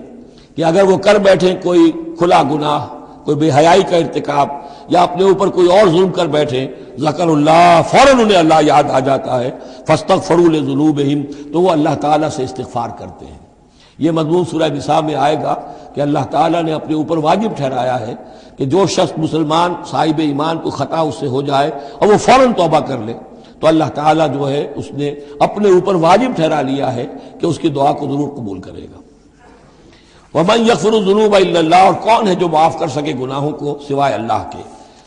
کہ اگر وہ کر بیٹھیں کوئی کھلا گناہ، کوئی بے حیائی کا ارتکاب، یا اپنے اوپر کوئی اور ظلم کر بیٹھے، ذکر اللہ، فوراً انہیں اللہ یاد آ جاتا ہے، فاستغفروا لذنوبہم، تو وہ اللہ تعالیٰ سے استغفار کرتے ہیں۔ یہ مضمون سورہ نساء میں آئے گا کہ اللہ تعالیٰ نے اپنے اوپر واجب ٹھہرایا ہے کہ جو شخص مسلمان صاحب ایمان کو خطا اس سے ہو جائے اور وہ فوراً توبہ کر لے تو اللہ تعالیٰ جو ہے اس نے اپنے اوپر واجب ٹھہرا لیا ہے کہ اس کی دعا کو ضرور قبول کرے گا۔ وَمَن يَغْفِرُ الذُّنُوبَ إِلَّا اللَّهُ، اور کون ہے جو معاف کر سکے گناہوں کو سوائے اللہ کے۔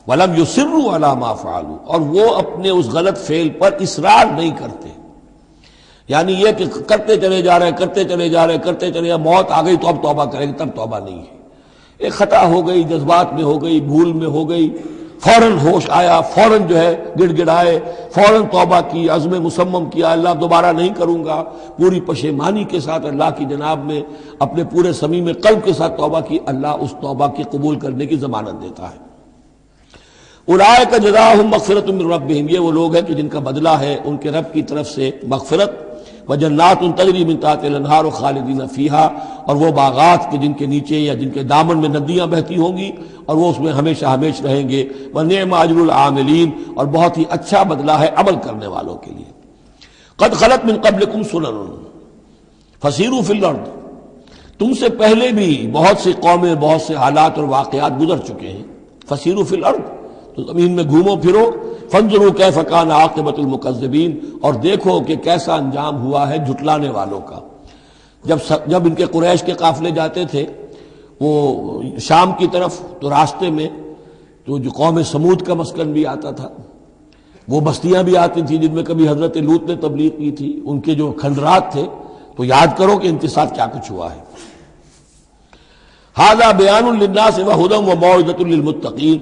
وَلَمْ يُصِرُّوا عَلَىٰ مَا فَعَلُوا، اور وہ اپنے اس غلط فعل پر اصرار نہیں کرتے، یعنی یہ کہ کرتے چلے جا رہے کرتے چلے جا رہے کرتے چلے، موت آ گئی تو اب توبہ کریں گے، تب توبہ نہیں ہے۔ ایک خطا ہو گئی، جذبات میں ہو گئی، بھول میں ہو گئی، فوراً ہوش آیا، فوراً جو ہے گڑ گڑائے، فوراً توبہ کی، عزم مصمم کیا اللہ دوبارہ نہیں کروں گا، پوری پشیمانی کے ساتھ اللہ کی جناب میں اپنے پورے صمیم قلب کے ساتھ توبہ کی، اللہ اس توبہ کی قبول کرنے کی ضمانت دیتا ہے۔ اولئک جزاؤہم مغفرۃ من ربہم، یہ وہ لوگ ہیں کہ جن کا بدلہ ہے ان کے رب کی طرف سے مغفرت، وجنات تجری من تحتہا الانہار خالدین فیہا، اور وہ باغات کہ جن کے نیچے یا جن کے دامن میں ندیاں بہتی ہوں گی اور وہ اس میں ہمیشہ ہمیش رہیں گے۔ ونعم اجر العاملین، اور بہت ہی اچھا بدلہ ہے عمل کرنے والوں کے لیے۔ قد خلت من قبلکم سنن فسیروا فی الارض، تم سے پہلے بھی بہت سی قومیں، بہت سے حالات اور واقعات گزر چکے ہیں۔ فسیروا فی الارض، تو زمین میں گھومو پھرو، فانظروا کیف کان عاقبۃ المکذبین، اور دیکھو کہ کیسا انجام ہوا ہے جھٹلانے والوں کا۔ جب ان کے قریش کے قافلے جاتے تھے وہ شام کی طرف تو راستے میں تو جو قوم سمود کا مسکن بھی آتا تھا، وہ بستیاں بھی آتی تھیں جن میں کبھی حضرت لوط نے تبلیغ کی تھی، ان کے جو کھنڈرات تھے، تو یاد کرو کہ ان کے ساتھ کیا کچھ ہوا ہے۔ ھذا بیان للناس وہدی وموعظۃ للمتقین،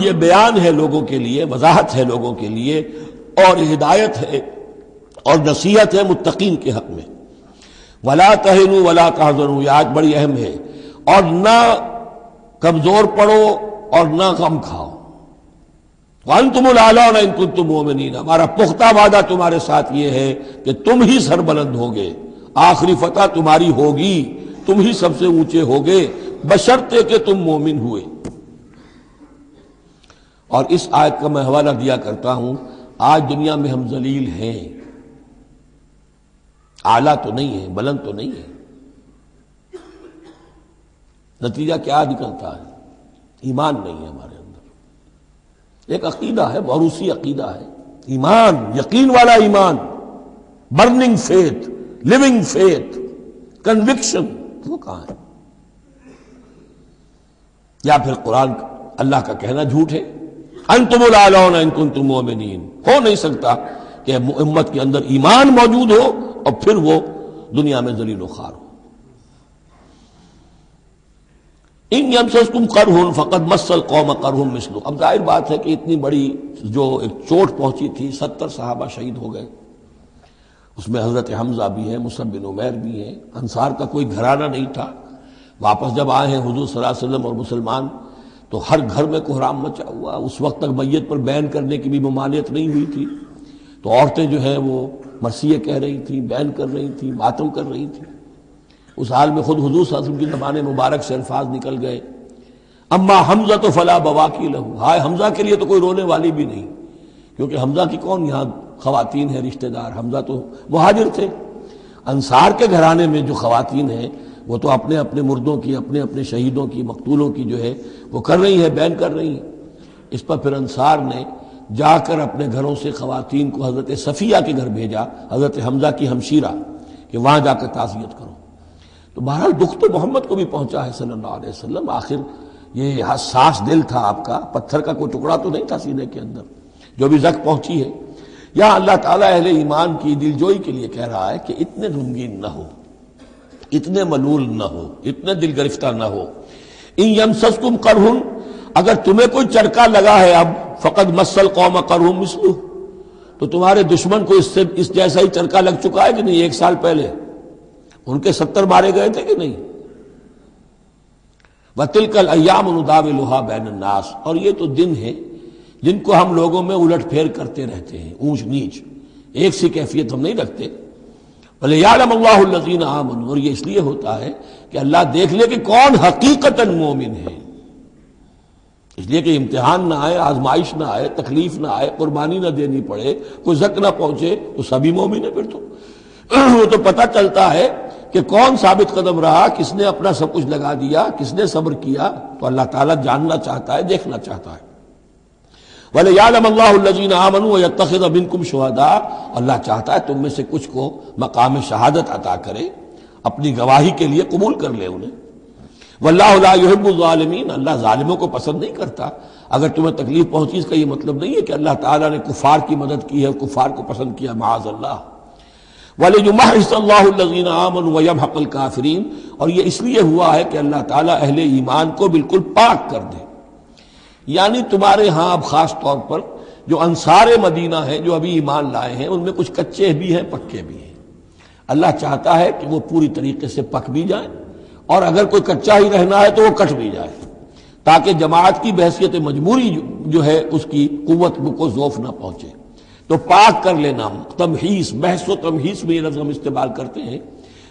یہ بیان ہے لوگوں کے لیے، وضاحت ہے لوگوں کے لیے اور ہدایت ہے اور نصیحت ہے متقین کے حق میں۔ ولا تہنوا ولا تحزنوا، یہ آیت بڑی اہم ہے، اور نہ کمزور پڑو اور نہ غم کھاؤ۔ وانتم الاعلون ان کنتم مؤمنین، ہمارا پختہ وعدہ تمہارے ساتھ یہ ہے کہ تم ہی سربلند ہوگے، آخری فتح تمہاری ہوگی، تم ہی سب سے اونچے ہوگے بشرطے کہ تم مومن ہوئے۔ اور اس آیت کا میں حوالہ دیا کرتا ہوں، آج دنیا میں ہم ذلیل ہیں، اعلیٰ تو نہیں ہے، بلند تو نہیں ہے، نتیجہ کیا نکلتا ہے؟ ایمان نہیں ہے ہمارے اندر، ایک عقیدہ ہے، موروثی عقیدہ ہے، ایمان، یقین والا ایمان، burning faith, living faith, conviction, وہ کہاں ہے؟ یا پھر قرآن اللہ کا کہنا جھوٹ ہے، انتم الاعلون ان کنتم مؤمنین۔ ہو نہیں سکتا کہ امت کے اندر ایمان موجود ہو اور پھر وہ دنیا میں ذلیل و خوار ہو۔ ان یمسسکم قرح فقد مس القوم قرح مثلہ، اب ظاہر بات ہے کہ اتنی بڑی جو ایک چوٹ پہنچی تھی، 70 صحابہ شہید ہو گئے، اس میں حضرت حمزہ بھی ہے، مصعب بن عمیر بھی ہیں، انصار کا کوئی گھرانہ نہیں تھا۔ واپس جب آئے ہیں حضور صلی اللہ علیہ وسلم اور مسلمان، تو ہر گھر میں کوہرام مچا ہوا، اس وقت تک میت پر بین کرنے کی بھی ممانعت نہیں ہوئی تھی، تو عورتیں جو ہیں وہ مرثیے کہہ رہی تھیں، بین کر رہی تھیں، ماتم کر رہی تھیں۔ اس حال میں خود حضور صلی اللہ علیہ وسلم کی زبان مبارک سے الفاظ نکل گئے، اما حمزہ تو فلا بواکی لہو، ہائے حمزہ کے لیے تو کوئی رونے والی بھی نہیں، کیونکہ حمزہ کی کون یہاں خواتین ہیں رشتہ دار، حمزہ تو مہاجر تھے۔ انصار کے گھرانے میں جو خواتین ہیں وہ تو اپنے اپنے مردوں کی، اپنے اپنے شہیدوں کی، مقتولوں کی جو ہے وہ کر رہی ہیں، بین کر رہی ہیں۔ اس پر پھر انصار نے جا کر اپنے گھروں سے خواتین کو حضرت صفیہ کے گھر بھیجا، حضرت حمزہ کی ہمشیرہ، کہ وہاں جا کر تعزیت کرو۔ تو بہرحال دکھ تو محمد کو بھی پہنچا ہے صلی اللہ علیہ وسلم، آخر یہ حساس دل تھا آپ کا، پتھر کا کوئی ٹکڑا تو نہیں تھا سینے کے اندر، جو بھی زخم پہنچی ہے۔ یا اللہ تعالیٰ اہل ایمان کی دلجوئی کے لیے کہہ رہا ہے کہ اتنے غمگین نہ ہو، اتنے ملول نہ ہو، اتنے دل گرفتہ نہ ہو۔ ان یمسسکم قرح، اگر تمہیں کوئی چرکا لگا ہے اب، فقد مس القوم قرح مثلہ، تو تمہارے دشمن کو اس جیسا ہی چرکا لگ چکا ہے کہ نہیں؟ 1 سال پہلے ان کے 70 مارے گئے تھے کہ نہیں؟ وَتِلْكَ الْأَيَّامُ نُدَاوِلُهَا بَيْنَ النَّاسِ، اور یہ تو دن ہیں جن کو ہم لوگوں میں الٹ پھیر کرتے رہتے ہیں، اونچ نیچ، ایک سی کیفیت ہم نہیں رکھتے۔ وَلِيَعْلَمَ اللَّهُ الَّذِينَ آمَنُوا، اور یہ اس لیے ہوتا ہے کہ اللہ دیکھ لے کہ کون حقیقتاً مومن ہے، اس لیے کہ امتحان نہ آئے، آزمائش نہ آئے، تکلیف نہ آئے، قربانی نہ دینی پڑے، کوئی زک نہ پہنچے تو سبھی مومن ہیں۔ پھر تو وہ تو پتہ چلتا ہے کہ کون ثابت قدم رہا، کس نے اپنا سب کچھ لگا دیا، کس نے صبر کیا۔ تو اللہ تعالیٰ جاننا چاہتا ہے، دیکھنا چاہتا ہے۔ وَلِيَعْلَمَ اللَّهُ الَّذِينَ آمَنُوا وَيَتَّخِذَ مِنكُمْ شُهَدَاءَ، اللہ چاہتا ہے تم میں سے کچھ کو مقام شہادت عطا کرے، اپنی گواہی کے لیے قبول کر لے انہیں۔ وَاللَّهُ لَا يُحِبُّ الظَّالِمِينَ، اللہ ظالموں کو پسند نہیں کرتا۔ اگر تمہیں تکلیف پہنچی اس کا یہ مطلب نہیں ہے کہ اللہ تعالیٰ نے کفار کی مدد کی ہے اور کفار کو پسند کیا، معاذ اللہ۔ وَلِيُمَحِّصَ اللَّهُ الَّذِينَ آمَنُوا وَيَمْحَقَ الْكَافِرِينَ، اور یہ اس لیے ہوا ہے کہ اللہ تعالیٰ اہل ایمان کو بالکل پاک کر دے۔ یعنی تمہارے ہاں اب خاص طور پر جو انصار مدینہ ہیں، جو ابھی ایمان لائے ہیں، ان میں کچھ کچے بھی ہیں، پکے بھی ہیں۔ اللہ چاہتا ہے کہ وہ پوری طریقے سے پک بھی جائیں، اور اگر کوئی کچا ہی رہنا ہے تو وہ کٹ بھی جائے، تاکہ جماعت کی بحثیت مجبوری جو ہے اس کی قوت کو ضعف نہ پہنچے۔ تو پاک کر لینا، تمحیص، بحث و تمحیص میں یہ لفظ ہم استعمال کرتے ہیں۔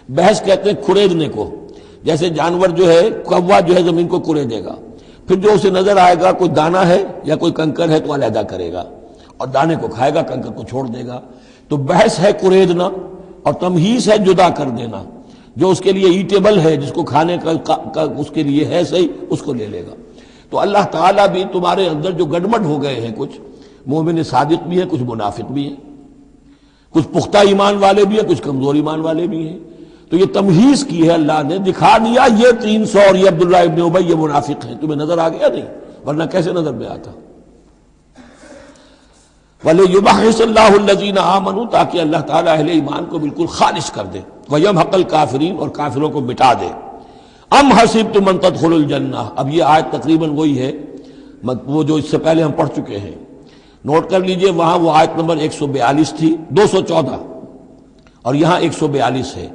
بحث کہتے ہیں کھریدنے کو، جیسے جانور جو ہے، کوا جو ہے زمین کو کھریدے گا، پھر جو اسے نظر آئے گا کوئی دانہ ہے یا کوئی کنکر ہے تو علیحدہ کرے گا، اور دانے کو کھائے گا، کنکر کو چھوڑ دے گا۔ تو بحث ہے کھریدنا، اور تمحیص ہے جدا کر دینا۔ جو اس کے لیے ایٹیبل ہے، جس کو کھانے کا اس کے لیے ہے صحیح، اس کو لے لے گا۔ تو اللہ تعالیٰ بھی تمہارے اندر جو گڑبڑ ہو گئے ہیں، کچھ مومن صادق بھی ہیں، کچھ منافق بھی ہیں، کچھ پختہ ایمان والے بھی ہیں، کچھ کمزور ایمان والے بھی ہیں، تو یہ تمحیص کی ہے اللہ نے، دکھا دیا یہ 300 اور یہ عبداللہ ابن ابی یہ منافق ہیں، تمہیں نظر آ گیا نہیں؟ ورنہ کیسے نظر میں آتا؟ وَلِيُمَحِّصَ اللَّهُ الَّذِينَ آمَنُوا، تاکہ اللہ تعالیٰ اہل ایمان کو بالکل خالص کر دے، وَيَمْحَقَ الْكَافِرِينَ، اور کافروں کو مٹا دے۔ ام حسبتم ان تدخلوا الجنہ، اب یہ آیت تقریباً وہی ہے وہ جو اس سے پہلے ہم پڑھ چکے ہیں۔ نوٹ کر لیجئے، وہاں وہ آیت نمبر 142 تھی، 214 اور یہاں 142 ہے،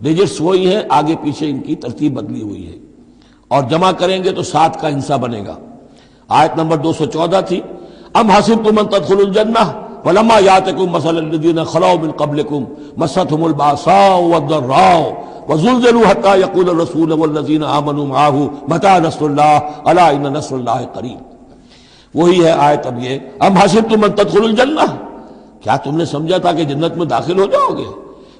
ڈیجٹس وہی ہیں، آگے پیچھے ان کی ترتیب بدلی ہوئی ہے، اور جمع کریں گے تو 7 کا ہندسہ بنے گا۔ آیت نمبر 214 تھی، ام حسبتم ان تدخلوا الجنہ ولما یاتکم مثل الذین خلوا من قبلکم مستهم الباساء والضراء وزلزلوا حتى يقول الرسول والذین آمنوا معه متى نصر اللہ الا ان نصر اللہ قریب۔ وہی ہے آیت اب یہ، ام حسبتم ان تدخلوا الجنہ، کیا تم نے سمجھا تھا کہ جنت میں داخل ہو جاؤ گے؟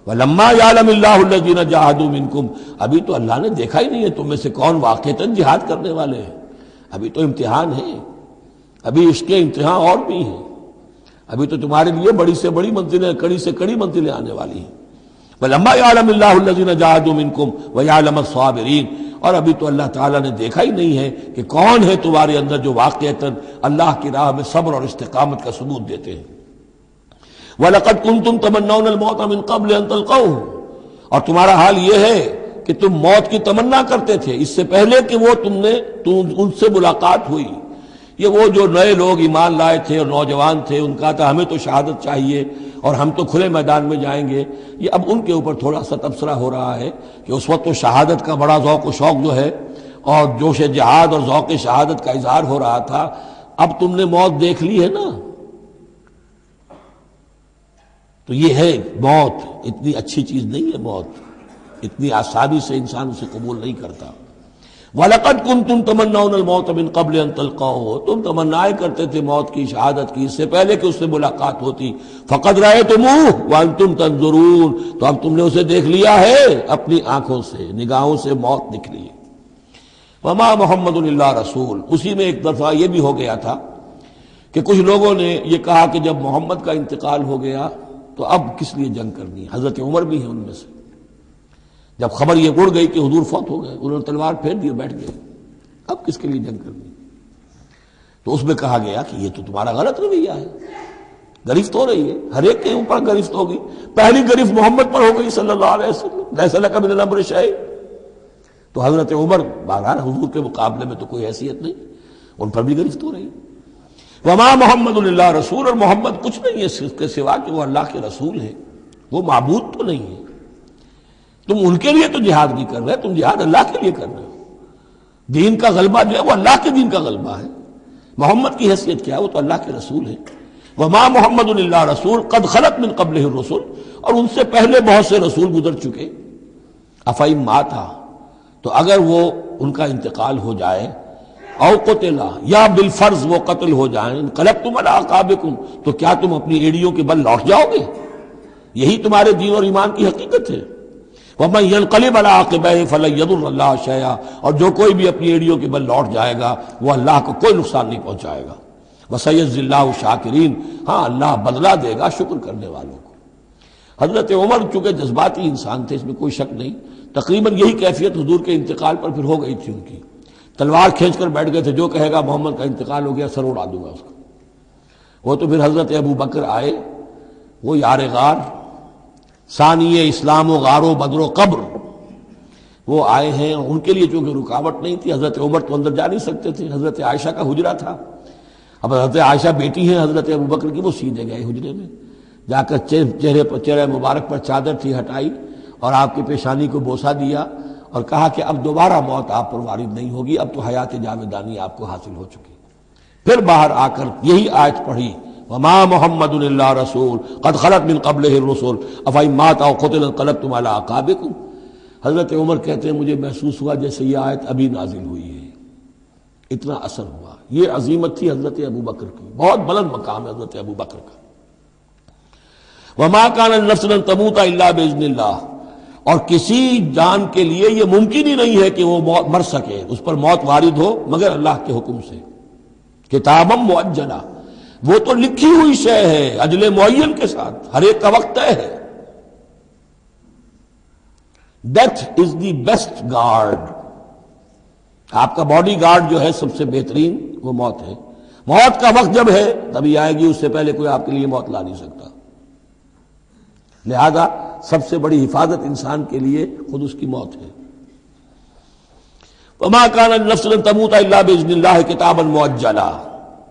وَلَمَّا يَعْلَمِ اللَّهُ الَّذِينَ جَاهَدُوا مِنْكُمْ، ابھی تو اللہ نے دیکھا ہی نہیں ہے تم میں سے کون واقعتاً جہاد کرنے والے ہیں، ابھی تو امتحان ہے، ابھی اس کے امتحان اور بھی ہیں، ابھی تو تمہارے لیے بڑی سے بڑی منزلیں، کڑی سے کڑی منزلیں آنے والی ہیں۔ وَلَمَّا يَعْلَمِ اللَّهُ الَّذِينَ جَاهَدُوا مِنْكُمْ وَيَعْلَمَ الصَّابِرِينَ، اور ابھی تو اللہ تعالیٰ نے دیکھا ہی نہیں ہے کہ کون ہے تمہارے اندر جو واقعتاً اللہ کی راہ میں صبر اور استقامت کا ثبوت دیتے ہیں۔ وَلَقَدْ كُنْتُمْ تَمَنَّوْنَ الْمَوْتَ مِنْ قَبْلِ أَنْ تَلْقَوْهُ، اور تمہارا حال یہ ہے کہ تم موت کی تمنا کرتے تھے اس سے پہلے کہ وہ ان سے ملاقات ہوئی۔ یہ وہ جو نئے لوگ ایمان لائے تھے اور نوجوان تھے، ان کا تھا ہمیں تو شہادت چاہیے اور ہم تو کھلے میدان میں جائیں گے، یہ اب ان کے اوپر تھوڑا سا تبصرہ ہو رہا ہے کہ اس وقت تو شہادت کا بڑا ذوق و شوق جو ہے اور جوش جہاد اور ذوق شہادت کا اظہار ہو رہا تھا، اب تم نے موت دیکھ لی ہے نا، تو یہ ہے موت، اتنی اچھی چیز نہیں ہے موت، اتنی آسانی سے انسان اسے قبول نہیں کرتا۔ وَلَقَدْ كُنْتُمْ تَمَنَّوْنَ الْمَوْتَ مِنْ قَبْلِ أَنْ تَلْقَوْهُ، تم تمنائیں کرتے تھے موت کی، شہادت کی، اس سے پہلے کہ اس سے ملاقات ہوتی۔ فَقَدْ رَأَيْتُمُوهُ وَأَنْتُمْ تَنْظُرُونَ، تو اب تم نے اسے دیکھ لیا ہے اپنی آنکھوں سے، نگاہوں سے موت نکلی۔ وَمَا مُحَمَّدٌ إِلَّا رَسُولٌ، اسی میں ایک دفعہ یہ بھی ہو گیا تھا کہ کچھ لوگوں نے یہ کہا کہ جب محمد کا انتقال ہو گیا تو اب کس لیے جنگ کرنی؟ حضرت عمر بھی ہیں ان میں سے، جب خبر یہ اڑ گئی کہ حضور فوت ہو گئے، انہوں نے تلوار پھیر دی، بیٹھ گئے، اب کس کے لیے جنگ کرنی؟ تو اس میں کہا گیا کہ یہ تو تمہارا غلط رویہ ہے، گرفت ہو رہی ہے، ہر ایک کے اوپر گرفت ہوگی، پہلی گرفت محمد پر ہو گئی صلی اللہ علیہ وسلم، لیس لک من الامر شیء، تو حضرت عمر بہرحال حضور کے مقابلے میں تو کوئی حیثیت نہیں، ان پر بھی گرفت ہو رہی ہے۔ وما محمد الا رسول، اور محمد کچھ نہیں ہے اس کے سوا کہ وہ اللہ کے رسول ہے، وہ معبود تو نہیں ہے، تم ان کے لیے تو جہاد نہیں کر رہے، تم جہاد اللہ کے لیے کر رہے ہو، دین کا غلبہ جو ہے وہ اللہ کے دین کا غلبہ ہے، محمد کی حیثیت کیا ہے؟ وہ تو اللہ کے رسول ہے۔ وما محمد الا رسول قد خلت من قبلہ الرسل، اور ان سے پہلے بہت سے رسول گزر چکے، افئن مات، تو اگر وہ ان کا انتقال ہو جائے، او قتلا، یا بالفرض وہ قتل ہو جائیں، انقلبتم علی اعقابکم، تو کیا تم اپنی ایڑیوں کے بل لوٹ جاؤ گے؟ یہی تمہارے دین اور ایمان کی حقیقت ہے۔ وَمَن يَنْقَلِبْ عَلَىٰ عَقِبَيْهِ فَلَن يَضُرَّ اللَّهَ شَيْئًا، اور جو کوئی بھی اپنی ایڑیوں کے بل لوٹ جائے گا وہ اللہ کو کوئی نقصان نہیں پہنچائے گا۔ وَسَيَجْزِي اللَّهُ الشَّاكِرِينَ، ہاں اللہ بدلہ دے گا شکر کرنے والوں کو۔ حضرت عمر چونکہ جذباتی انسان تھے، اس میں کوئی شک نہیں، تقریباً یہی کیفیت حضور کے انتقال پر پھر ہو گئی تھی ان کی، تلوار کھینچ کر بیٹھ گئے تھے، جو کہے گا محمد کا انتقال ہو گیا سر اڑا دوں گا اس کو۔ وہ تو پھر حضرت ابو بکر آئے، وہ یار غار، ثانی اسلام و غار و بدر و قبر، وہ آئے ہیں، ان کے لیے چونکہ رکاوٹ نہیں تھی، حضرت عمر تو اندر جا نہیں سکتے تھے، حضرت عائشہ کا حجرہ تھا، اب حضرت عائشہ بیٹی ہیں حضرت ابو بکر کی، وہ سیدھے گئے حجرے میں، جا کر چہرے مبارک پر چادر تھی ہٹائی اور آپ کی پیشانی کو بوسہ دیا اور کہا کہ اب دوبارہ موت آپ پر وارد نہیں ہوگی، اب تو حیات جاویدانی آپ کو حاصل ہو چکی۔ پھر باہر آ کر یہی آیت پڑھی، وما محمد الا رسول قد خلت من قبلہ الرسل افئن مات او قتل انقلبتم علی اعقابکم۔ حضرت عمر کہتے ہیں مجھے محسوس ہوا جیسے یہ آیت ابھی نازل ہوئی ہے، اتنا اثر ہوا۔ یہ عظیمت تھی حضرت ابو بکر کی، بہت بلند مقام ہے حضرت ابو بکر کا۔ وما كان لنفس ان تموت الا باذن اللہ، اور کسی جان کے لیے یہ ممکن ہی نہیں ہے کہ وہ مر سکے، اس پر موت وارد ہو مگر اللہ کے حکم سے۔ کتابا مؤجلہ، وہ تو لکھی ہوئی شے ہے اجل معین کے ساتھ، ہر ایک کا وقت طے ہے۔ Death is the best guard, آپ کا باڈی گارڈ جو ہے سب سے بہترین وہ موت ہے۔ موت کا وقت جب ہے تبھی آئے گی، اس سے پہلے کوئی آپ کے لیے موت لا نہیں سکتا۔ لہذا سب سے بڑی حفاظت انسان کے لیے خود اس کی موت ہے۔ وما كان لنفس ان تموت الا باذن اللہ کتابا مؤجلا،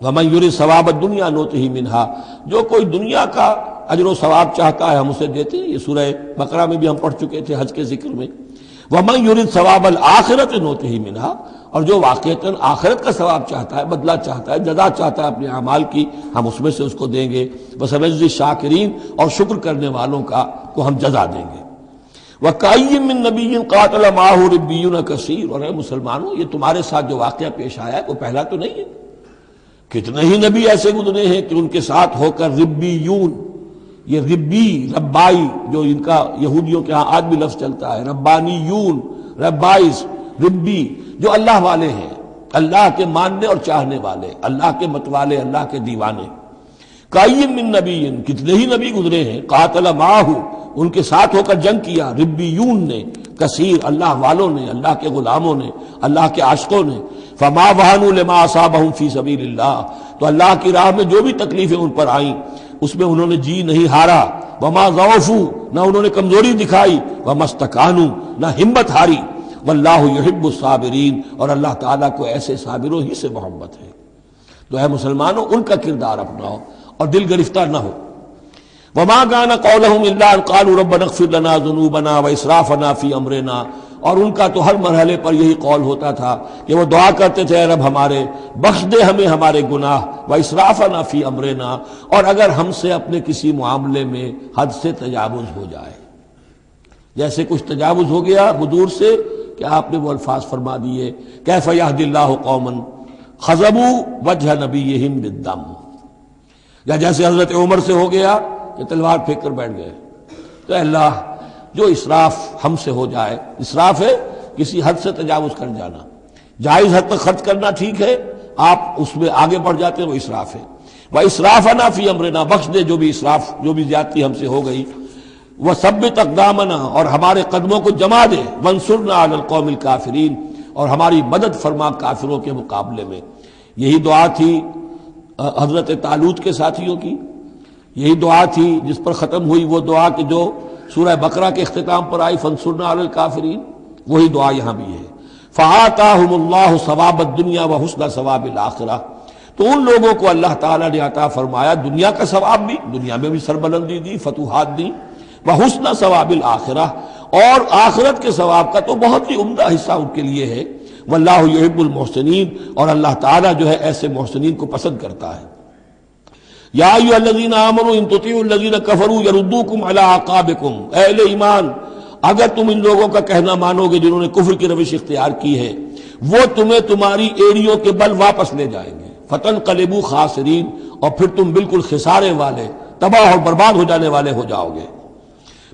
وَمَن يُرِدْ ثواب الدنیا نُؤْتِهِ مِنْهَا، جو کوئی دنیا کا اجر و ثواب چاہتا ہے ہم اسے دیتے ہیں۔ یہ سورہ بقرہ میں بھی ہم پڑھ چکے تھے حج کے ذکر میں۔ وَمَن يُرِدْ ثواب الآخرۃ نُؤْتِهِ مِنْهَا، اور جو واقعتاً آخرت کا ثواب چاہتا ہے، بدلہ چاہتا ہے، جزا چاہتا ہے اپنے اعمال کی، ہم اس میں سے اس کو دیں گے۔ وَسَنَجْزِي الشَّاكِرِينَ، اور شکر کرنے والوں کو ہم جزا دیں گے۔ وَكَأَيٍّ مِّن نَّبِيٍّ قَاتَلَ مَعَهُ رِبِّيُّونَ كَثِيرٌ، اور اے مسلمانوں یہ تمہارے ساتھ جو واقعہ پیش آیا ہے وہ پہلا تو نہیں ہے، کتنے ہی نبی ایسے گزرے ہیں کہ ان کے ساتھ ہو کر ربیون، یہ ربی ربائی جو ان کا یہودیوں کے ہاں آج بھی لفظ چلتا ہے، ربانیون ربائز ربی، جو اللہ والے ہیں، اللہ کے ماننے اور چاہنے والے، اللہ کے متوالے، اللہ کے دیوانے۔ کائین من نبی، کتنے ہی نبی گزرے ہیں، قاتل معاہ، ان کے ساتھ ہو کر جنگ کیا، ربیون نے، کثیر، اللہ والوں نے، اللہ کے غلاموں نے، اللہ کے عاشقوں نے۔ فما وہنوا لما اصابهم فی سبیل اللہ، تو اللہ کی راہ میں جو بھی تکلیفیں ان پر آئیں اس میں انہوں نے جی نہیں ہارا۔ وما ضعفوا، نہ انہوں نے کمزوری دکھائی، وما استکانوا، نہ ہمت ہاری۔ واللہ یحب الصابرین، اور اللہ تعالیٰ کو ایسے صابروں ہی سے محبت ہے۔ تو اے مسلمانوں ان کا کردار اپناؤ اور دل گرفتہ نہ ہو۔ وما كان قولهم الا ان قالوا ربنا اغفر لنا ذنوبنا واسرافنا في امرنا، اور ان کا تو ہر مرحلے پر یہی قول ہوتا تھا کہ وہ دعا کرتے تھے، اے رب ہمارے بخش دے ہمیں ہمارے گناہ، واسرافنا في امرنا، اور اگر ہم سے اپنے کسی معاملے میں حد سے تجاوز ہو جائے، جیسے کچھ تجاوز ہو گیا حضور سے کہ آپ نے وہ الفاظ فرما دیے، کیف یہدی اللہ قوما خضبوا وجہ نبیہم بالدم، یا جیسے حضرت عمر سے ہو گیا کہ تلوار پھینک کر بیٹھ گئے۔ تو اللہ جو اسراف ہم سے ہو جائے، اسراف ہے کسی حد سے تجاوز کر جانا، جائز حد تک خرچ کرنا ٹھیک ہے، آپ اس میں آگے بڑھ جاتے ہیں، وہ اسراف ہے۔ واسرافنا فی امرنا، بخش دے جو بھی اسراف، جو بھی زیادتی ہم سے ہو گئی۔ وثبت اقدامنا، اور ہمارے قدموں کو جما دے۔ وانصرنا علی القوم الکافرین، اور ہماری مدد فرما کافروں کے مقابلے میں۔ یہی دعا تھی حضرت طالوت کے ساتھیوں کی، یہی دعا تھی جس پر ختم ہوئی وہ دعا کہ جو سورہ بقرہ کے اختتام پر آئی، فانصرنا علی الکافرین، وہی دعا یہاں بھی ہے۔ فآتاہم اللہ ثواب الدنیا وحسن ثواب الآخرہ، تو ان لوگوں کو اللہ تعالیٰ نے عطا فرمایا دنیا کا ثواب بھی، دنیا میں بھی سربلندی دی، فتوحات دی، وحسن ثواب الآخرہ، اور آخرت کے ثواب کا تو بہت ہی عمدہ حصہ ان کے لیے ہے۔ واللہ یحب المحسنین، اور اللہ تعالیٰ جو ہے ایسے محسنین کو پسند کرتا ہے۔ یا ایھا الذین آمنوا ان تطیعوا الذین کفروا یردوکم علی اعقابکم، اے اہل ایمان اگر تم ان لوگوں کا کہنا مانو گے جنہوں نے کفر کی روش اختیار کی ہے، وہ تمہیں تمہاری ایڑیوں کے بل واپس لے جائیں گے، فتنقلبوا خاسرین، اور پھر تم بالکل خسارے والے، تباہ اور برباد ہو جانے والے ہو جاؤ گے۔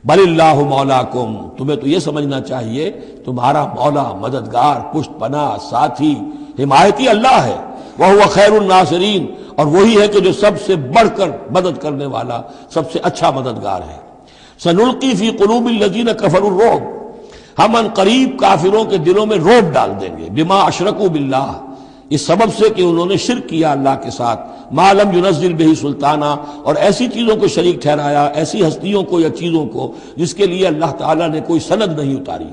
بل اللہ مولاکم، تمہیں تو یہ سمجھنا چاہیے تمہارا مولا، مددگار، پشت پناہ، ساتھی، حمایتی اللہ ہے۔ وہو خیر الناصرین، اور وہی ہے کہ جو سب سے بڑھ کر مدد کرنے والا، سب سے اچھا مددگار ہے۔ سنلقی فی قلوب الذین کفروا الرعب، ہم ان قریب کافروں کے دلوں میں رعب ڈال دیں گے، بما اشرکوا باللہ، اس سبب سے کہ انہوں نے شرک کیا اللہ کے ساتھ، ما لم ینزل بہ سلطانہ، اور ایسی چیزوں کو شریک ٹھہرایا، ایسی ہستیوں کو یا چیزوں کو جس کے لیے اللہ تعالیٰ نے کوئی سند نہیں اتاری۔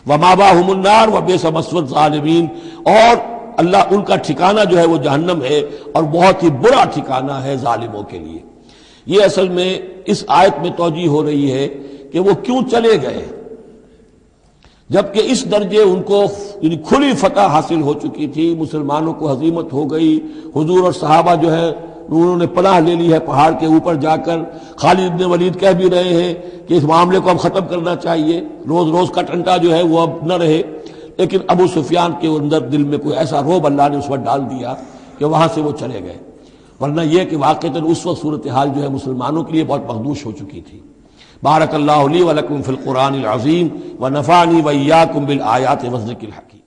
ومأواہم النار وبئس مثوی الظالمین، اور اللہ ان کا ٹھکانہ جو ہے وہ جہنم ہے، اور بہت ہی برا ٹھکانہ ہے ظالموں کے لیے۔ یہ اصل میں اس آیت میں توجیہ ہو رہی ہے کہ وہ کیوں چلے گئے، جبکہ اس درجے ان کو یعنی کھلی فتح حاصل ہو چکی تھی، مسلمانوں کو ہزیمت ہو گئی، حضور اور صحابہ جو ہے انہوں نے پناہ لے لی ہے پہاڑ کے اوپر جا کر۔ خالد بن ولید کہہ بھی رہے ہیں کہ اس معاملے کو اب ختم کرنا چاہیے، روز روز کا ٹنٹا جو ہے وہ اب نہ رہے، لیکن ابو سفیان کے اندر دل میں کوئی ایسا رعب اللہ نے اس وقت ڈال دیا کہ وہاں سے وہ چلے گئے، ورنہ یہ کہ واقعتاً اس وقت صورتحال جو ہے مسلمانوں کے لیے بہت مخدوش ہو چکی تھی۔ بارک اللہ لی ولکم فی القرآن العظیم ونفعنی وإیاکم بالآیات والذکر الحکیم۔